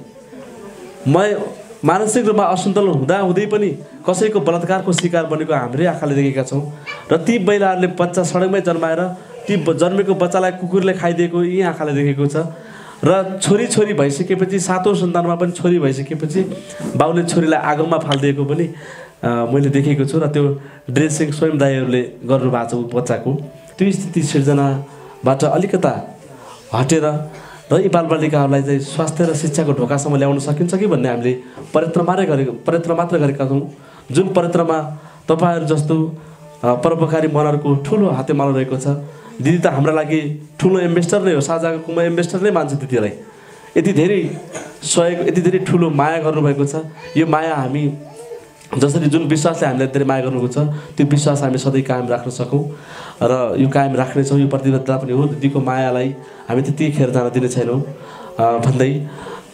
मानसिक रूपमा असन्तुलन हुँदाहुँदै पनि कसैको बलात्कारको शिकार बनेको हाम्रै आँखाले देखेका छौँ। र ती महिलाहरूले बच्चा सडकमै जन्माएर ती जन्मेको बच्चालाई कुकुरले खाइदिएको यी आँखाले देखेको छ। र छोरी भइसकेपछि 7औं सन्तानमा पनि छोरी भइसकेपछि बाउले छोरीलाई आगोमा फालिदिएको पनि मैले देखेको छु। र त्यो ड्रेसिङ स्वयं दाइहरूले गर्नुभएको छ बच्चाको। त्यो स्थिति सिर्जनाबाट अलिकता हटेर र यी बालबालिकाहरूलाई चाहिँ स्वास्थ्य र शिक्षाको ढोकासम्म ल्याउन सकिन्छ कि भन्ने हामीले प्रयत्न मात्र गरेका छौँ। जुन प्रयत्नमा तपाईँहरू जस्तो परोपकारी मनहरूको ठुलो हातेमालो रहेको छ। दिदी त हाम्रा लागि ठुलो इन्भेस्टर नै हो, साझाको म इन्भेस्टर नै मान्छु दिदीलाई। यति धेरै सहयोग, यति धेरै ठुलो माया गर्नुभएको छ। यो माया हामी जसरी जुन विश्वासले हामीलाई धेरै माया गर्नुभएको छ त्यो विश्वास हामी सधैँ कायम राख्न सकौँ र यो कायम राख्नेछौँ। यो प्रतिबद्धता पनि हो। दिदीको मायालाई हामी त्यति खेर जान दिने छैनौँ भन्दै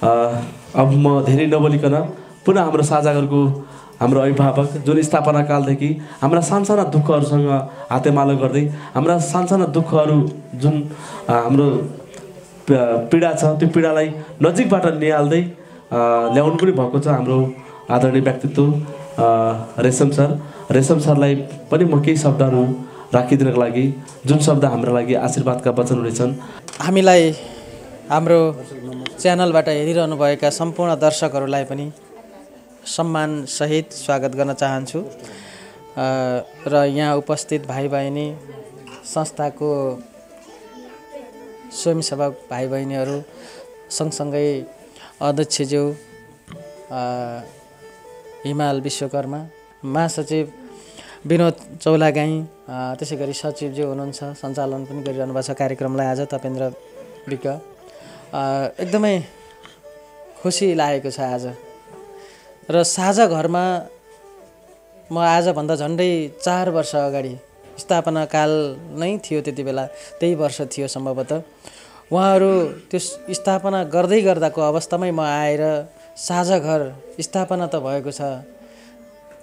अब म धेरै नबोलिकन पुनः हाम्रो साझा घरको हाम्रो अभिभावक जुन स्थापना कालदेखि हाम्रा सानसाना दुःखहरूसँग हातेमालो गर्दै हाम्रा सानसाना दुःखहरू जुन हाम्रो पीडा छ त्यो पीडालाई नजिकबाट निहाल्दै ल्याउनु पनि भएको छ हाम्रो आदरणीय व्यक्तित्व रेशम सरलाई पनि म केही शब्दहरू राखिदिनको लागि जुन शब्द हाम्रो लागि आशीर्वादका वचन हुनेछन्। हामीलाई हाम्रो च्यानलबाट हेरिरहनु भएका सम्पूर्ण दर्शकहरूलाई पनि सम्मानसहित स्वागत गर्न चाहन्छु। र यहाँ उपस्थित भाइ बहिनी, संस्थाको स्वयंसेवक भाइ बहिनीहरू, सँगसँगै अध्यक्षज्यू हिमाल विश्वकर्मा, महासचिव विनोद चौलागाई, त्यसै गरी सचिवज्यू हुनुहुन्छ, सञ्चालन पनि गरिरहनु भएको छ कार्यक्रमलाई आज तपेन्द्र विक। एकदमै खुसी लागेको छ आज। र साझा घरमा म आजभन्दा झन्डै 4 वर्ष अगाडि स्थापना काल नै थियो, त्यति बेला त्यही वर्ष थियो सम्भवतः। उहाँहरू त्यो स्थापना गर्दै गर्दाको अवस्थामै म आएर साझा घर स्थापना त भएको छ,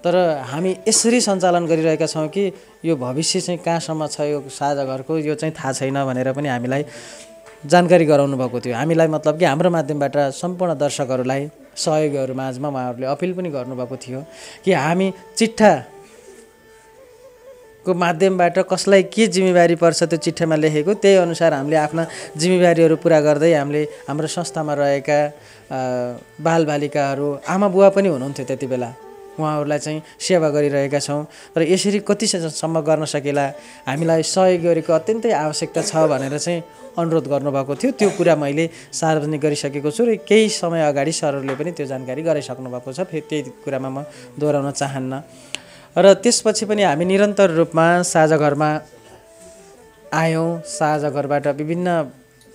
तर हामी यसरी सञ्चालन गरिरहेका छौँ कि यो भविष्य चाहिँ कहाँसम्म छ यो साझा घरको यो चाहिँ थाहा छैन भनेर पनि हामीलाई जानकारी गराउनु भएको थियो। हामीलाई मतलब कि हाम्रो माध्यमबाट सम्पूर्ण दर्शकहरूलाई, सहयोगीहरू माझमा उहाँहरूले अपिल पनि गर्नुभएको थियो कि हामी चिट्ठाको माध्यमबाट कसलाई के जिम्मेवारी पर्छ त्यो चिट्ठामा लेखेको त्यही अनुसार हामीले आफ्ना जिम्मेवारीहरू पुरा गर्दै हामीले हाम्रो संस्थामा रहेका बालबालिकाहरू, आमा बुवा पनि हुनुहुन्थ्यो त्यति बेला, उहाँहरूलाई चाहिँ सेवा गरिरहेका छौँ। र यसरी कतिसम्म गर्न सकेला हामीलाई सहयोगीहरूको अत्यन्तै आवश्यकता छ भनेर चाहिँ अनुरोध गर्नुभएको थियो। त्यो कुरा मैले सार्वजनिक गरिसकेको छु र केही समय अगाडि सरहरूले पनि त्यो जानकारी गराइसक्नु भएको छ। फेरि त्यही कुरामा म दोहोऱ्याउन चाहन्न। र त्यसपछि पनि हामी निरन्तर रूपमा साझा घरमा आयौँ। साझा घरबाट विभिन्न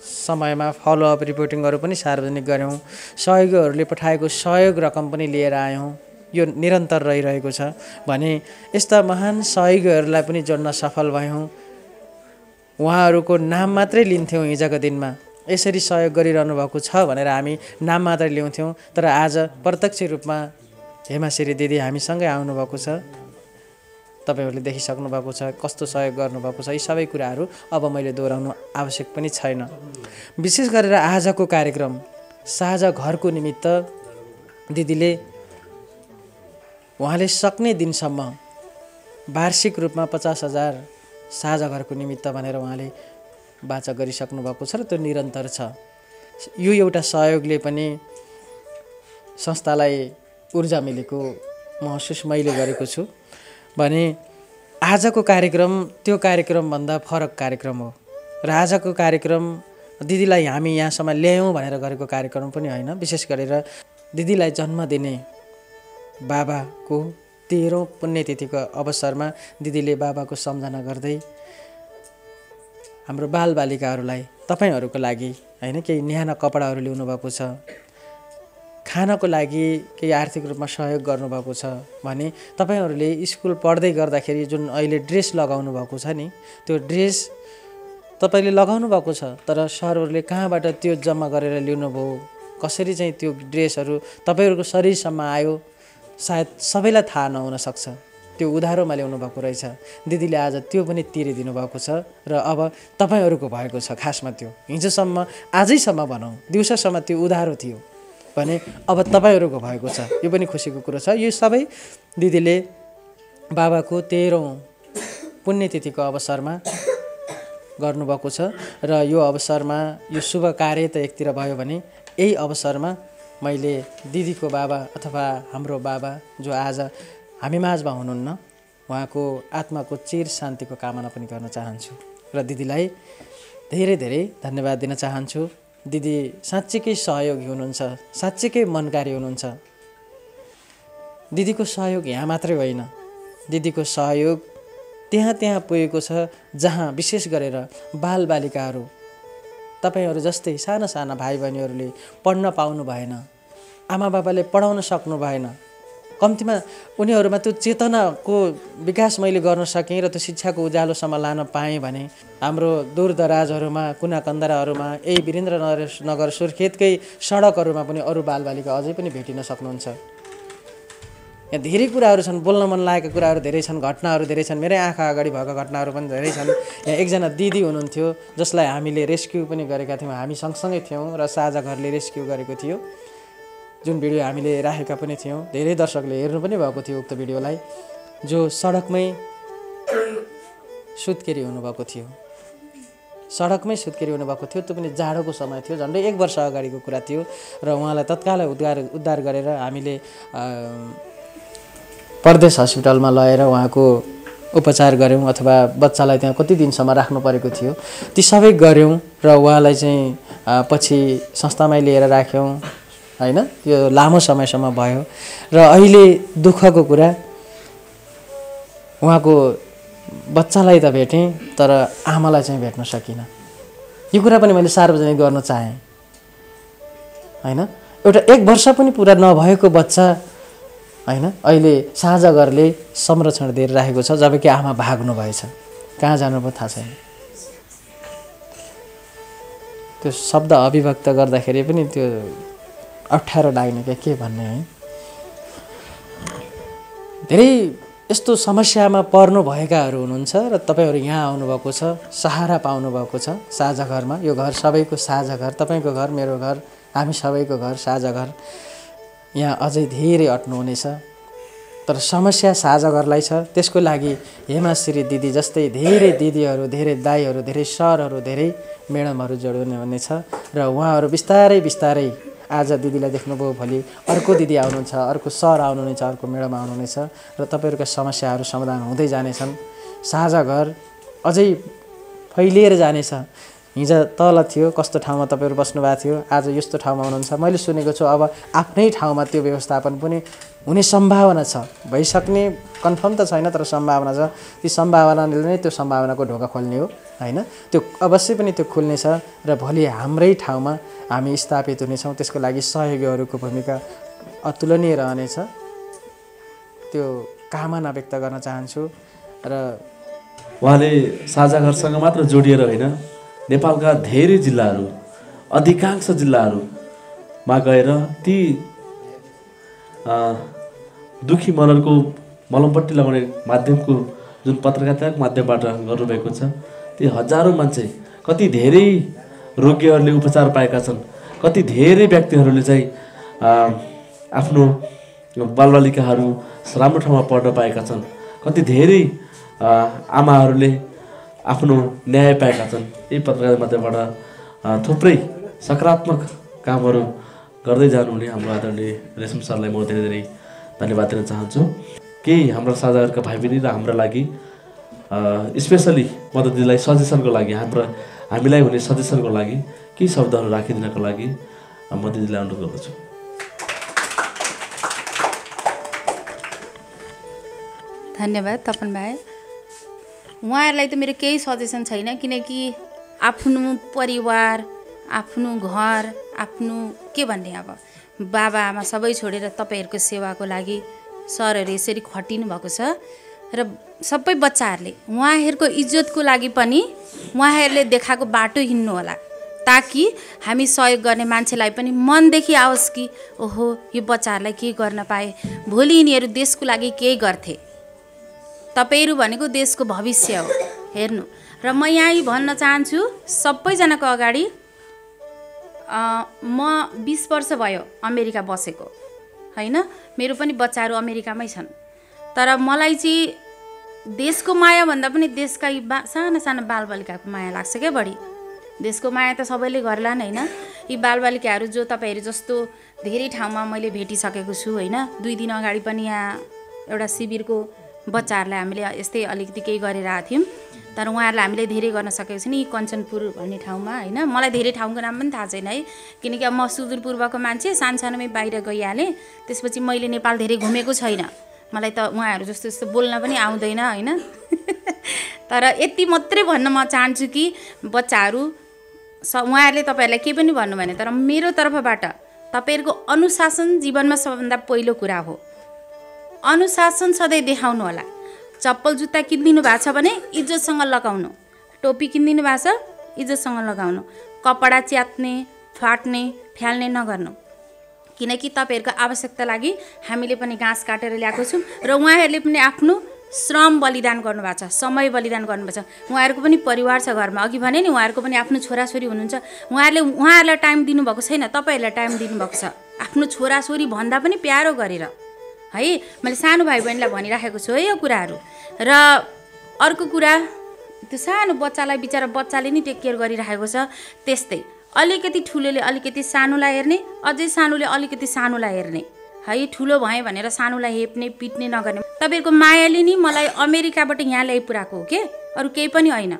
समयमा फलोअप रिपोर्टिङहरू पनि सार्वजनिक गऱ्यौँ। सहयोगीहरूले पठाएको सहयोग रकम पनि लिएर आयौँ। यो निरन्तर रहिरहेको छ भने यस्ता महान सहयोगीहरूलाई पनि जोड्न सफल भयौँ। उहाँहरूको नाम मात्रै लिन्थ्यौँ हिजोको दिनमा, यसरी सहयोग गरिरहनु भएको छ भनेर हामी नाम मात्रै ल्याउँथ्यौँ। तर आज प्रत्यक्ष रूपमा हेमाश्री दिदी हामीसँगै आउनुभएको छ। तपाईँहरूले देखिसक्नु भएको छ, कस्तो सहयोग गर्नुभएको छ, यी सबै कुराहरू अब मैले दोहोऱ्याउनु आवश्यक पनि छैन। विशेष गरेर आजको कार्यक्रम साझा घरको निमित्त दिदीले उहाँले सक्ने दिनसम्म वार्षिक रूपमा 50,000 साझा घरको निमित्त भनेर उहाँले वाचा गरिसक्नु भएको छ र त्यो निरन्तर छ। यो एउटा सहयोगले पनि संस्थालाई ऊर्जा मिलेको महसुस मैले गरेको छु भने आजको कार्यक्रम त्यो कार्यक्रमभन्दा फरक कार्यक्रम हो र आजको कार्यक्रम दिदीलाई हामी यहाँसम्म ल्यायौँ भनेर गरेको कार्यक्रम पनि होइन। विशेष गरेर दिदीलाई जन्म दिने बाबाको 13औं पुण्यतिथिको अवसरमा दिदीले बाबाको सम्झना गर्दै हाम्रो बालबालिकाहरूलाई तपाईँहरूको लागि होइन केही न्यानो कपडाहरू ल्याउनु भएको छ, खानको लागि केही आर्थिक रूपमा सहयोग गर्नुभएको छ भने तपाईँहरूले स्कुल पढ्दै गर्दाखेरि जुन अहिले ड्रेस लगाउनु भएको छ नि त्यो ड्रेस तपाईँले लगाउनु भएको छ तर सरहरूले कहाँबाट त्यो जम्मा गरेर ल्याउनुभयो, कसरी चाहिँ त्यो ड्रेसहरू तपाईँहरूको शरीरसम्म आयो सायद सबैलाई थाहा नहुन सक्छ। त्यो उधारोमा ल्याउनु भएको रहेछ। दिदीले आज त्यो पनि तिरिदिनु भएको छ र अब तपाईँहरूको भएको छ। खासमा त्यो हिजोसम्म आजैसम्म भनौँ दिउँसोसम्म त्यो उधारो थियो भने अब तपाईँहरूको भएको छ। यो पनि खुसीको कुरो छ। यो सबै दिदीले बाबाको 13औं पुण्यतिथिको अवसरमा गर्नुभएको छ र यो अवसरमा यो शुभ कार्य त एकतिर भयो भने यही अवसरमा मैले दिदीको बाबा अथवा हाम्रो बाबा जो आज हामी माझमा हुनुहुन्न उहाँको आत्माको चिर शान्तिको कामना पनि गर्न चाहन्छु र दिदीलाई धेरै धेरै धन्यवाद दिन चाहन्छु। दिदी साँच्चीकै सहयोगी हुनुहुन्छ, साँच्चीकै मनकारी हुनुहुन्छ। दिदीको सहयोग यहाँ मात्रै होइन, दिदीको सहयोग त्यहाँ पुगेको छ जहाँ विशेष गरेर बालबालिकाहरू तपाईँहरू जस्तै साना साना भाइ बहिनीहरूले पढ्न पाउनु भएन, आमा बाबाले पढाउन सक्नु भएन, कम्तीमा उनीहरूमा त्यो चेतनाको विकास मैले गर्न सकेँ र त्यो शिक्षाको उज्यालोसम्म लान पाएँ भने हाम्रो दूरदराजहरूमा कुना कन्दराहरूमा यही वीरेन्द्रनगर सुर्खेतकै सडकहरूमा पनि अरू बालबालिका अझै पनि भेटिन सक्नुहुन्छ। यहाँ धेरै कुराहरू छन्, बोल्न मन लागेका कुराहरू धेरै छन्, घटनाहरू धेरै छन्, मेरै आँखा अगाडि भएका घटनाहरू पनि धेरै छन्। यहाँ एकजना दिदी हुनुहुन्थ्यो जसलाई हामीले रेस्क्यु पनि गरेका थियौँ, हामी सँगसँगै थियौँ र साझा घरले रेस्क्यु गरेको थियो, जुन भिडियो हामीले राखेका पनि थियौँ। धेरै दर्शकले हेर्नु पनि भएको थियो उक्त भिडियोलाई, जो सडकमै सुत्केरी हुनुभएको थियो। सडकमै सुत्केरी हुनुभएको थियो, त्यो पनि जाडोको समय थियो, झन्डै 1 वर्ष अगाडिको कुरा थियो र उहाँलाई तत्कालै उद्धार गरेर हामीले परदेश हस्पिटलमा लगेर उहाँको उपचार गऱ्यौँ अथवा बच्चालाई त्यहाँ कति दिनसम्म राख्नु परेको थियो ती सबै गऱ्यौँ र उहाँलाई चाहिँ पछि संस्थामै लिएर राख्यौँ हैन। यो लामो समयसम्म भयो र अहिले दुःखको कुरा उहाँको बच्चालाई त भेटेँ तर आमालाई चाहिँ भेट्न सकिनँ। यो कुरा पनि मैले सार्वजनिक गर्न चाहेँ हैन। एउटा 1 वर्ष पनि पुरा नभएको बच्चा हैन अहिले साझा घरले संरक्षण दिएर राखेको छ, जबकि आमा भाग्नु भएछ, कहाँ जानुभयो थाहा छैन। त्यो शब्द अभिव्यक्त गर्दाखेरि पनि त्यो अप्ठ्यारो लाग्ने के भन्ने है। धेरै यस्तो समस्यामा पर्नु भएकाहरू हुनुहुन्छ र तपाईहरु यहाँ आउनुभएको छ, सहारा पाउनुभएको छ साझा घरमा। यो घर सबैको साझा घर, तपाईको घर, मेरो घर, हामी सबैको घर, साझा घर। यहाँ अझै धेरै अट्नुहुनेछ तर समस्या साझा घरलाई छ। त्यसको लागि हेमाश्री दिदी जस्तै धेरै दिदीहरू, धेरै दाइहरू, धेरै सरहरू, धेरै म्याडमहरू जोड्नु हुनेछ र उहाँहरू बिस्तारै बिस्तारै आज दिदीलाई देख्नुभयो, भोलि अर्को दिदी आउनुहुन्छ, अर्को सर आउनुहुनेछ, अर्को म्याडम आउनुहुनेछ र तपाईहरुका समस्याहरू समाधान हुँदै जानेछन्। साझा घर अझै फैलिएर जानेछ। हिजो तल थियो कस्तो ठाउँमा तपाईहरु बस्नु भएको थियो, आज यस्तो ठाउँमा हुनुहुन्छ। मैले सुनेको छु अब आफ्नै ठाउँमा त्यो व्यवस्थापन पनि हुने सम्भावना छ। भइसक्ने कन्फर्म त छैन तर सम्भावना छ। ती सम्भावनाले नै त्यो सम्भावनाको ढोका खोल्ने हो हैन। त्यो अवश्य पनि त्यो खुल्नेछ र भोलि हाम्रै ठाउँमा हामी स्थापित हुनेछौँ। त्यसको लागि सहयोगीहरूको भूमिका अतुलनीय रहनेछ। त्यो कामना व्यक्त गर्न चाहन्छु। र उहाँले साझा घरसँग मात्र जोडिएर होइन, नेपालका धेरै जिल्लाहरू, अधिकांश जिल्लाहरूमा गएर ती दुखी मनहरूको मलमपट्टि लगाउने माध्यमको जुन पत्रकारिताको माध्यमबाट गर्नुभएको छ, ती हजारौँ मान्छे, कति धेरै रोगीहरूले उपचार पाएका छन्, कति धेरै व्यक्तिहरूले चाहिँ आफ्नो बालबालिकाहरू राम्रो ठाउँमा पढ्न पाएका छन्, कति धेरै आमाहरूले आफ्नो न्याय पाएका छन्। यही पत्रकार माध्यमबाट थुप्रै सकारात्मक कामहरू गर्दै जानुहुने हाम्रो आदरणीय रेशम सरलाई म धेरै धेरै धन्यवाद दिन चाहन्छु। केही हाम्रा साझाहरूका भाइ बहिनी र हाम्रा लागि स्पेसली मदत दिदीलाई सजेसनको लागि, हामीलाई हुने सजेसनको लागि केही शब्दहरू राखिदिनको लागि म दिदीलाई अनुरोध गर्दछु। धन्यवाद तपन भाइ। उहाँहरूलाई त मेरो केही सजेसन छैन, किनकि आफ्नो परिवार, आफ्नो घर, आफ्नो के भन्ने, अब बाबा आमा सबै छोडेर तपाईँहरूको सेवाको लागि सरहरू यसरी खटिनु भएको छ। र सबै बच्चाहरूले उहाँहरूको इज्जतको लागि पनि उहाँहरूले देखाएको बाटो हिँड्नु होला, ताकि हामी सहयोग गर्ने मान्छेलाई पनि मनदेखि आओस् कि ओहो यो बच्चाहरूलाई केही गर्न पाए, भोलि यिनीहरू देशको लागि केही गर्थे। तपाईँहरू भनेको देशको भविष्य हो, हेर्नु। र म यहाँ भन्न चाहन्छु सबैजनाको अगाडि, म 20 वर्ष भयो अमेरिका बसेको होइन, मेरो पनि बच्चाहरू अमेरिकामै छन्। तर मलाई चाहिँ देशको माया भन्दा पनि देशका यी साना साना बालबालिकाको माया लाग्छ क्या बढी। देशको माया त सबैले गर्लान् होइन, यी बालबालिकाहरू जो तपाईँहरू जस्तो धेरै ठाउँमा मैले भेटिसकेको छु होइन। 2 दिन अगाडि पनि यहाँ एउटा शिविरको बच्चाहरूलाई हामीले यस्तै अलिकति केही गरेर आएको थियौँ, तर उहाँहरूलाई हामीले धेरै गर्न सकेको छैन। यी कञ्चनपुर भन्ने ठाउँमा होइन, मलाई धेरै ठाउँको नाम पनि थाहा छैन है, किनकि अब म सुदूरपूर्वको मान्छे, सानसानोमै बाहिर गइहालेँ। त्यसपछि मैले नेपाल धेरै घुमेको छैन, मलाई त उहाँहरू जस्तो जस्तो बोल्न पनि आउँदैन होइन। तर यति मात्रै भन्न म चाहन्छु कि बच्चाहरू, उहाँहरूले तपाईँहरूलाई केही पनि भन्नु भएन, तर मेरो तर्फबाट तपाईँहरूको अनुशासन जीवनमा सबभन्दा पहिलो कुरा हो। अनुशासन सधैँ देखाउनु होला। चप्पल जुत्ता किनिदिनु भएको छ भने इज्जतसँग लगाउनु, टोपी किनिदिनु भएको छ इज्जतसँग लगाउनु, कपडा च्यात्ने फाट्ने फ्याल्ने नगर्नु, किनकि तपाईँहरूको आवश्यकता लागि हामीले पनि घाँस काटेर ल्याएको छौँ। र उहाँहरूले पनि आफ्नो श्रम बलिदान गर्नुभएको छ, समय बलिदान गर्नुभएको छ। उहाँहरूको पनि परिवार छ घरमा, अघि भने नि उहाँहरूको पनि आफ्नो छोराछोरी हुनुहुन्छ। उहाँहरूलाई टाइम दिनुभएको छैन, तपाईँहरूलाई टाइम दिनुभएको छ, आफ्नो छोराछोरी भन्दा पनि प्यारो गरेर है। मैले सानो भाइ बहिनीलाई भनिराखेको छु है यो कुराहरू। र अर्को कुरा, त्यो सानो बच्चालाई बिचरा बच्चाले नि टेक केयर गरिराखेको छ, त्यस्तै अलिकति ठुलोले अलिकति सानोलाई हेर्ने, अझै सानोले अलिकति सानोलाई हेर्ने है। ठुलो भएँ भनेर सानोलाई हेप्ने पिट्ने नगर्ने। तपाईँहरूको मायाले नि मलाई अमेरिकाबाट यहाँ ल्याइपुऱ्याएको हो के, अरू केही पनि होइन।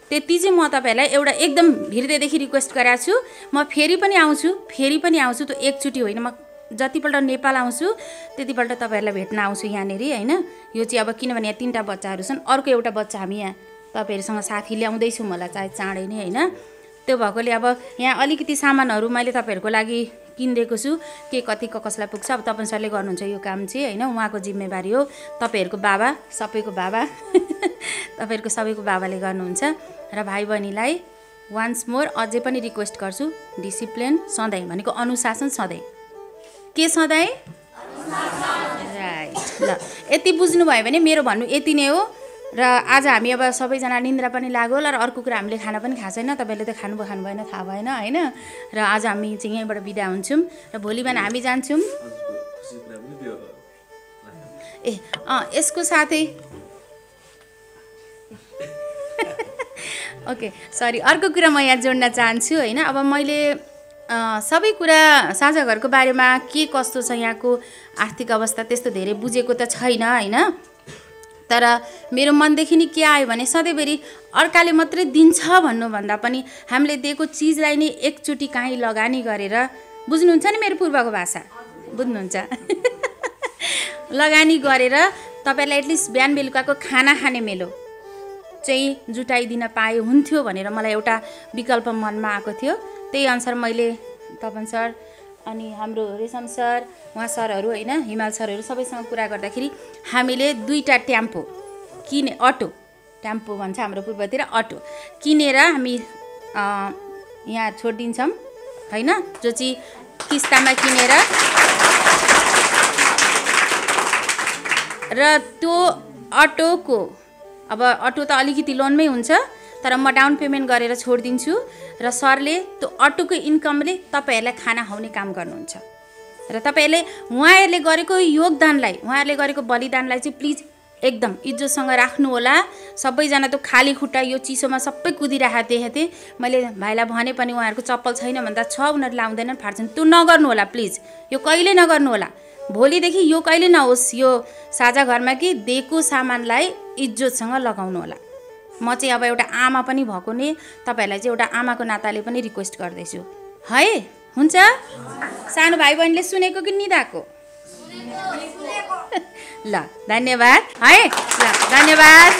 त्यति चाहिँ म तपाईँहरूलाई एउटा एकदम हृदयदेखि रिक्वेस्ट गरेको छु। म फेरि पनि आउँछु त्यो एकचोटि होइन, म जतिपल्ट नेपाल आउँछु त्यतिपल्ट तपाईँहरूलाई भेट्न आउँछु यहाँनिर होइन। यो चाहिँ अब किनभने यहाँ 3टा बच्चाहरू छन्, अर्को एउटा बच्चा हामी यहाँ तपाईँहरूसँग साथी ल्याउँदैछौँ होला चाहे चाँडै नै होइन। त्यो भएकोले अब यहाँ अलिकति सामानहरू मैले तपाईँहरूको लागि किनिदिएको छु, के कतिको कसलाई पुग्छ अब तपन सरले गर्नुहुन्छ यो काम चाहिँ होइन, उहाँको जिम्मेवारी हो। तपाईँहरूको बाबा, सबैको बाबा तपाईँहरूको सबैको बाबाले गर्नुहुन्छ। र भाइ बहिनीलाई वान्स मोर अझै पनि रिक्वेस्ट गर्छु, डिसिप्लिन सधैँ भनेको अनुशासन सधैँ, के सधैँ राइट। ल यति बुझ्नुभयो भने मेरो भन्नु यति नै हो। र आज हामी अब सबैजना निन्द्रा पनि लाग्यो होला, र अर्को कुरा हामीले खाना पनि खाएको छैन, तपाईँले त खानु भएन थाहा भएन होइन। र आज हामी चाहिँ यहीँबाट बिदा हुन्छौँ र भोलि बिहान हामी जान्छौँ। ए यसको साथै ओके सरी, अर्को कुरा म यहाँ जोड्न चाहन्छु होइन। अब मैले सबै कुरा साझा घरको बारेमा के कस्तो छ, यहाँको आर्थिक अवस्था त्यस्तो धेरै बुझेको त छैन होइन। तर मेरो मनदेखि नि के आयो भने सधैँभरि अर्काले मात्रै दिन्छ भन्नुभन्दा पनि हामीले दिएको चिजलाई नै एकचोटि काहीँ लगानी गरेर, बुझ्नुहुन्छ नि मेरो पूर्वको भाषा बुझ्नुहुन्छ, लगानी गरेर तपाईँहरूलाई एटलिस्ट बिहान बेलुकाको खाना खाने मेलो चाहिँ जुटाइदिन पाए हुन्थ्यो भनेर मलाई एउटा विकल्प मनमा आएको थियो। त्यही अनुसार मैले तपन सर अनि हाम्रो रेशम सर, उहाँ सरहरू होइन, हिमाल सरहरू सबैसँग कुरा गर्दाखेरि हामीले 2टा टेम्पो किने, अटो टेम्पो भन्छ हाम्रो पूर्वतिर, अटो किनेर हामी यहाँ छोडिदिन्छौँ होइन, जो चाहिँ किस्तामा किनेर र त्यो अटोको अब अटो त अलिकति लोनमै हुन्छ तर म डाउन पेमेन्ट गरेर छोडिदिन्छु र सरले त्यो अटोको इन्कमले तपाईँहरूलाई खाना खुवाउने काम गर्नुहुन्छ र तपाईँहरूले उहाँहरूले गरेको योगदानलाई उहाँहरूले गरेको बलिदानलाई चाहिँ प्लिज एकदम इज्जतसँग राख्नु होला। सबैजना त खाली खुट्टा यो चिसोमा सबै कुदिरहेको देखेको थिएँ मैले भाइलाई भने पनि उहाँहरूको चप्पल छैन भन्दा छ उनीहरू लाउँदैनन् फाट्छन् त्यो नगर्नु होला प्लिज यो कहिले नगर्नु होला। भोलिदेखि यो कहिले नहोस् यो साझा घरमा कि दिएको सामानलाई इज्जतसँग लगाउनु होला। म चाहिँ अब एउटा आमा पनि भएको नि तपाईँहरूलाई चाहिँ एउटा आमाको नाताले पनि रिक्वेस्ट गर्दैछु है हुन्छ। सानो भाइ बहिनीले सुनेको कि निदाको ल धन्यवाद है ल धन्यवाद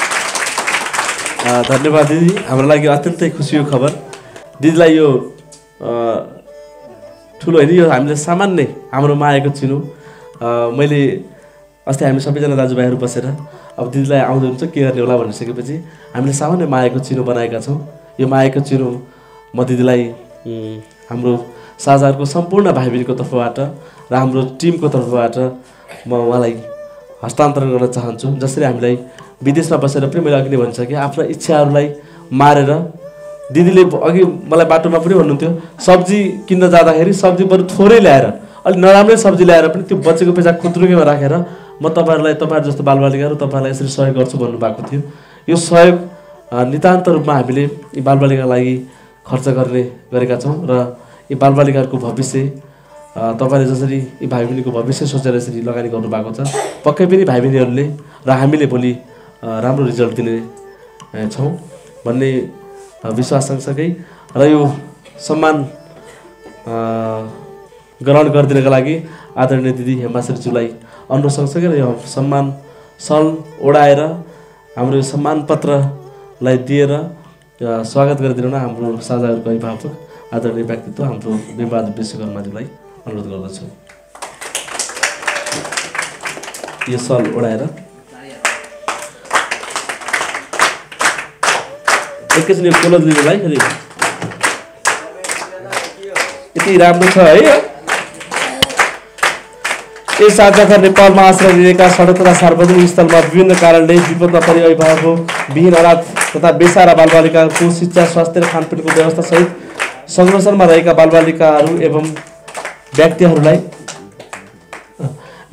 धन्यवाद दिदी। हाम्रो लागि अत्यन्तै खुसीको खबर दिदीलाई यो ठुलो होइन यो हामीले सामान्य हाम्रो मायाको चिनो मैले अस्ति हामी सबैजना दाजुभाइहरू बसेर अब दिदीलाई आउँदै हुन्छ के गर्ने होला भनिसकेपछि हामीले सामान्य मायाको चिनो बनाएका छौँ। यो मायाको चिनो म दिदीलाई हाम्रो साझाहरूको सम्पूर्ण भाइ बहिनीको तर्फबाट र हाम्रो टिमको तर्फबाट म उहाँलाई हस्तान्तरण गर्न चाहन्छु। जसरी हामीलाई विदेशमा बसेर पनि मैले अघि नै भनिसकेँ आफ्ना इच्छाहरूलाई मारेर दिदीले अघि मलाई बाटोमा पनि भन्नुहुन्थ्यो सब्जी किन्न जाँदाखेरि सब्जी बरु थोरै ल्याएर अलिक नराम्रै सब्जी ल्याएर पनि त्यो बचेको पैसा खुद्रुकेमा राखेर म तपाईँहरूलाई तपाईँहरू जस्तो बालबालिकाहरू तपाईँहरूलाई यसरी सहयोग गर्छु भन्नुभएको थियो। यो सहयोग नितान्त रूपमा हामीले यी बालबालिकाका लागि खर्च गरेका छौँ र यी बालबालिकाहरूको भविष्य तपाईँले जसरी यी भाइ बहिनीको भविष्य सोचेर यसरी लगानी गर्नुभएको छ पक्कै पनि भाइ बहिनीहरूले र हामीले भोलि राम्रो रिजल्ट दिने छौँ भन्ने विश्वास सँगसँगै र यो सम्मान ग्रहण गरिदिनका लागि आदरणीय दिदी हेमाश्रीज्यूलाई अनुरोध सँगसँगै र यो सम्मान सल ओढाएर हाम्रो यो सम्मान पत्रलाई दिएर स्वागत गरिदिनु न हाम्रो साझाहरूको अभिभावक आदरणीय व्यक्तित्व हाम्रो बिमबहादुर विश्वकर्माज्यूलाई अनुरोध गर्दछु। यो सल ओढाएर एकैछिन यो कोलो दिनुलाई फेरि यति राम्रो छ है। यस साझा घर नेपालमा आश्रय लिएका सडक तथा सार्वजनिक स्थलमा विभिन्न कारणले विपदमा परि अभिभावक विहीन अनाथ तथा बेसारा बालबालिकाको शिक्षा स्वास्थ्य र खानपिनको व्यवस्था सहित संरक्षणमा रहेका बालबालिकाहरू एवं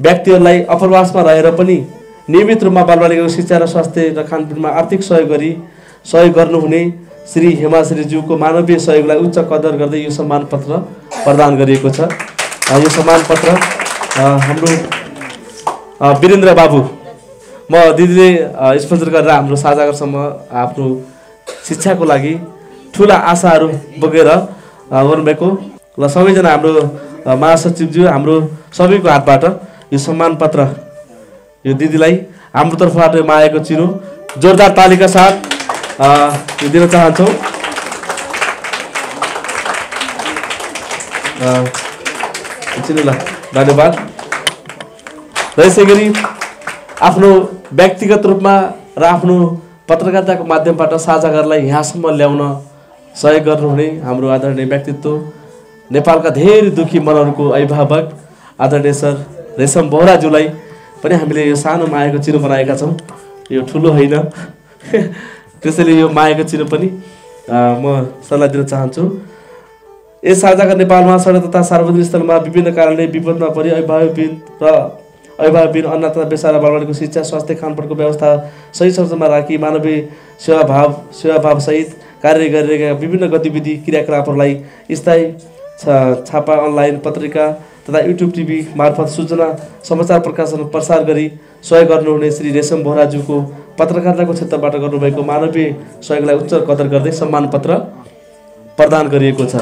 व्यक्तिहरूलाई अप्रवासमा रहेर पनि नियमित रूपमा बालबालिकाको शिक्षा र स्वास्थ्य र खानपिनमा आर्थिक सहयोग गर्नुहुने श्री हेमाश्रीज्यूको मानवीय सहयोगलाई उच्च कदर गर्दै यो सम्मान पत्र प्रदान गरिएको छ। यो सम्मान पत्र हाम्रो वीरेन्द्र बाबु म दिदीले स्पोन्सर गरेर हाम्रो साझाघरसम्म आफ्नो शिक्षाको लागि ठुला आशाहरू बोकेर गर्नुभएको ल सबैजना हाम्रो महासचिवज्यू हाम्रो सबैको हातबाट यो सम्मान पत्र यो दिदीलाई हाम्रो तर्फबाट मायाको चिनो जोरदार तालीका साथ यो दिन चाहन्छौँ। ल धन्यवाद। र यसै गरी आफ्नो व्यक्तिगत रूपमा र आफ्नो पत्रकारिताको माध्यमबाट साझाघरलाई यहाँसम्म ल्याउन सहयोग गर्नुहुने हाम्रो आदरणीय व्यक्तित्व नेपालका धेरै दुखी मनहरूको अभिभावक आदरणीय सर रेशम बोहराज्यूलाई पनि हामीले यो सानो मायाको चिनो बनाएका छौँ। यो ठुलो होइन त्यसैले यो मायाको चिनो पनि म सल्लाह दिन चाहन्छु। यस साझाघर नेपालमा सडक तथा सार्वजनिक स्थलमा विभिन्न कारणले विपदमा परि अभिभावकबिन अनाथ तथा बेसारा बालबालिकाको शिक्षा स्वास्थ्य खानपानको व्यवस्था सही संरचनामा राखी मानवीय सेवाभाव सहित कार्य गरिरहेका विभिन्न गतिविधि क्रियाकलापहरूलाई स्थायी छापा अनलाइन पत्रिका तथा युट्युब टिभी मार्फत सूचना समाचार प्रसार गरी सहयोग गर्नुहुने श्री रेशम बोहराज्यूको पत्रकारिताको क्षेत्रबाट गर्नुभएको मानवीय सहयोगलाई उच्च कदर गर्दै सम्मान पत्र प्रदान गरिएको छ।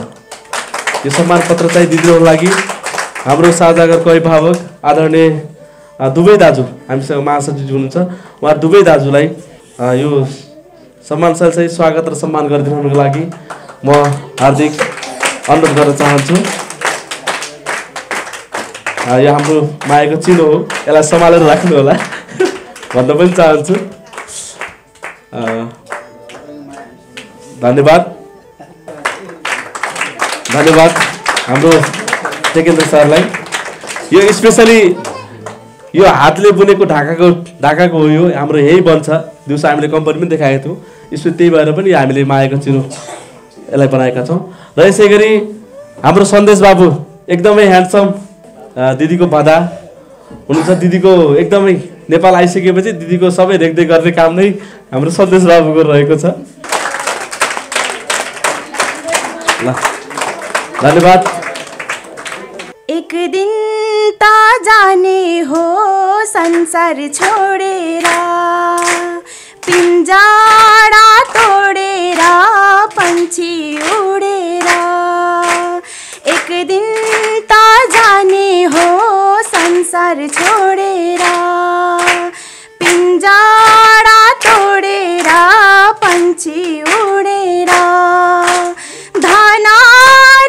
यो सम्मान पत्र चाहिँ दिदीहरूको लागि हाम्रो साझाघरको अभिभावक आदरणीय दुवै दाजु हामीसँग महासचिव हुनुहुन्छ उहाँ दुवै दाजुलाई यो सम्मानसाथ चाहिँ स्वागत र सम्मान गरिदिनुको लागि म हार्दिक अनुरोध गर्न चाहन्छु। यो हाम्रो मायाको चिनो हो यसलाई सम्हालेर राख्नु होला भन्न पनि चाहन्छु। धन्यवाद हाम्रो टेकेन्द्र सरलाई यो स्पेसली यो हातले बुनेको ढाकाको हो, यो हाम्रो यही बन्छ। दिउँसो हामीले कम्पनी पनि देखाएको थियौँ। यसो त्यही भएर पनि हामीले मायाको चिरो यसलाई बनाएका छौँ। र यसै गरी हाम्रो सन्देश बाबु एकदमै ह्यान्डसम दिदीको भदा हुनुहुन्छ। दिदीको एकदमै नेपाल आइसकेपछि दिदीको सबै रेखदेख गर्ने काम नै हाम्रो सन्देश बाबुको रहेको छ। ल धन्यवाद। एक दिन त जाने हो संसार छोडेर, पिंजरा तोडेर पंछी उडेर। एक दिन त जाने हो संसार छोडेर, पिंजरा तोडेर पंछी उडेर। धन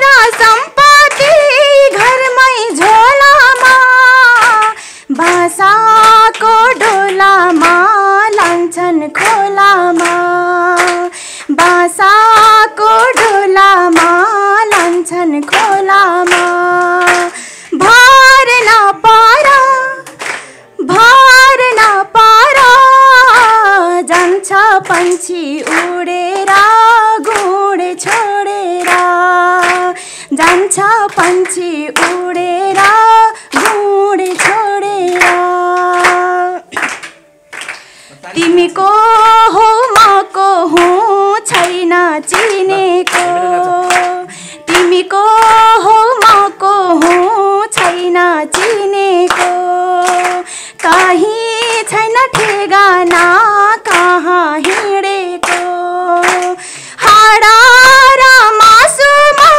र सम्पत्ति घरमै झोलामा, बासाको डोलामा लान्छन् खोलामा, बासाको डोलामा लान्छन् खोलामा। भार नपर जान्छ पंछी उडेर गुड छोडेर, जान्छ पंछी उडेर गुड छोडेर। तिमी को हो म को हुँ छैन चिनेको, तिमी को हो म को हुँ छैन चिनेको। कहीँ छैन ठेगाना कहाँ हिँडेको, हाडा र मासुमा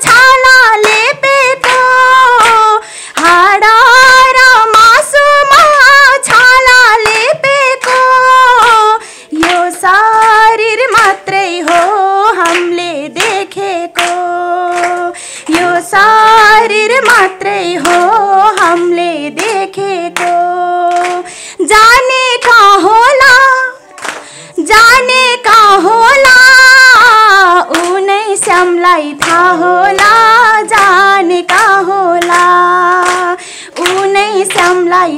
छाला लेपेको, हाडा र मासुमा छाला लेपेको। यो शरीर मात्रै हो हामीले देखेको, यो शरीर मात्रै हो हामीले देखेको। जाने का होला, जाने का होला, उनै श्यामलाई थाहा होला। जाने का होला, उनै श्यामलाई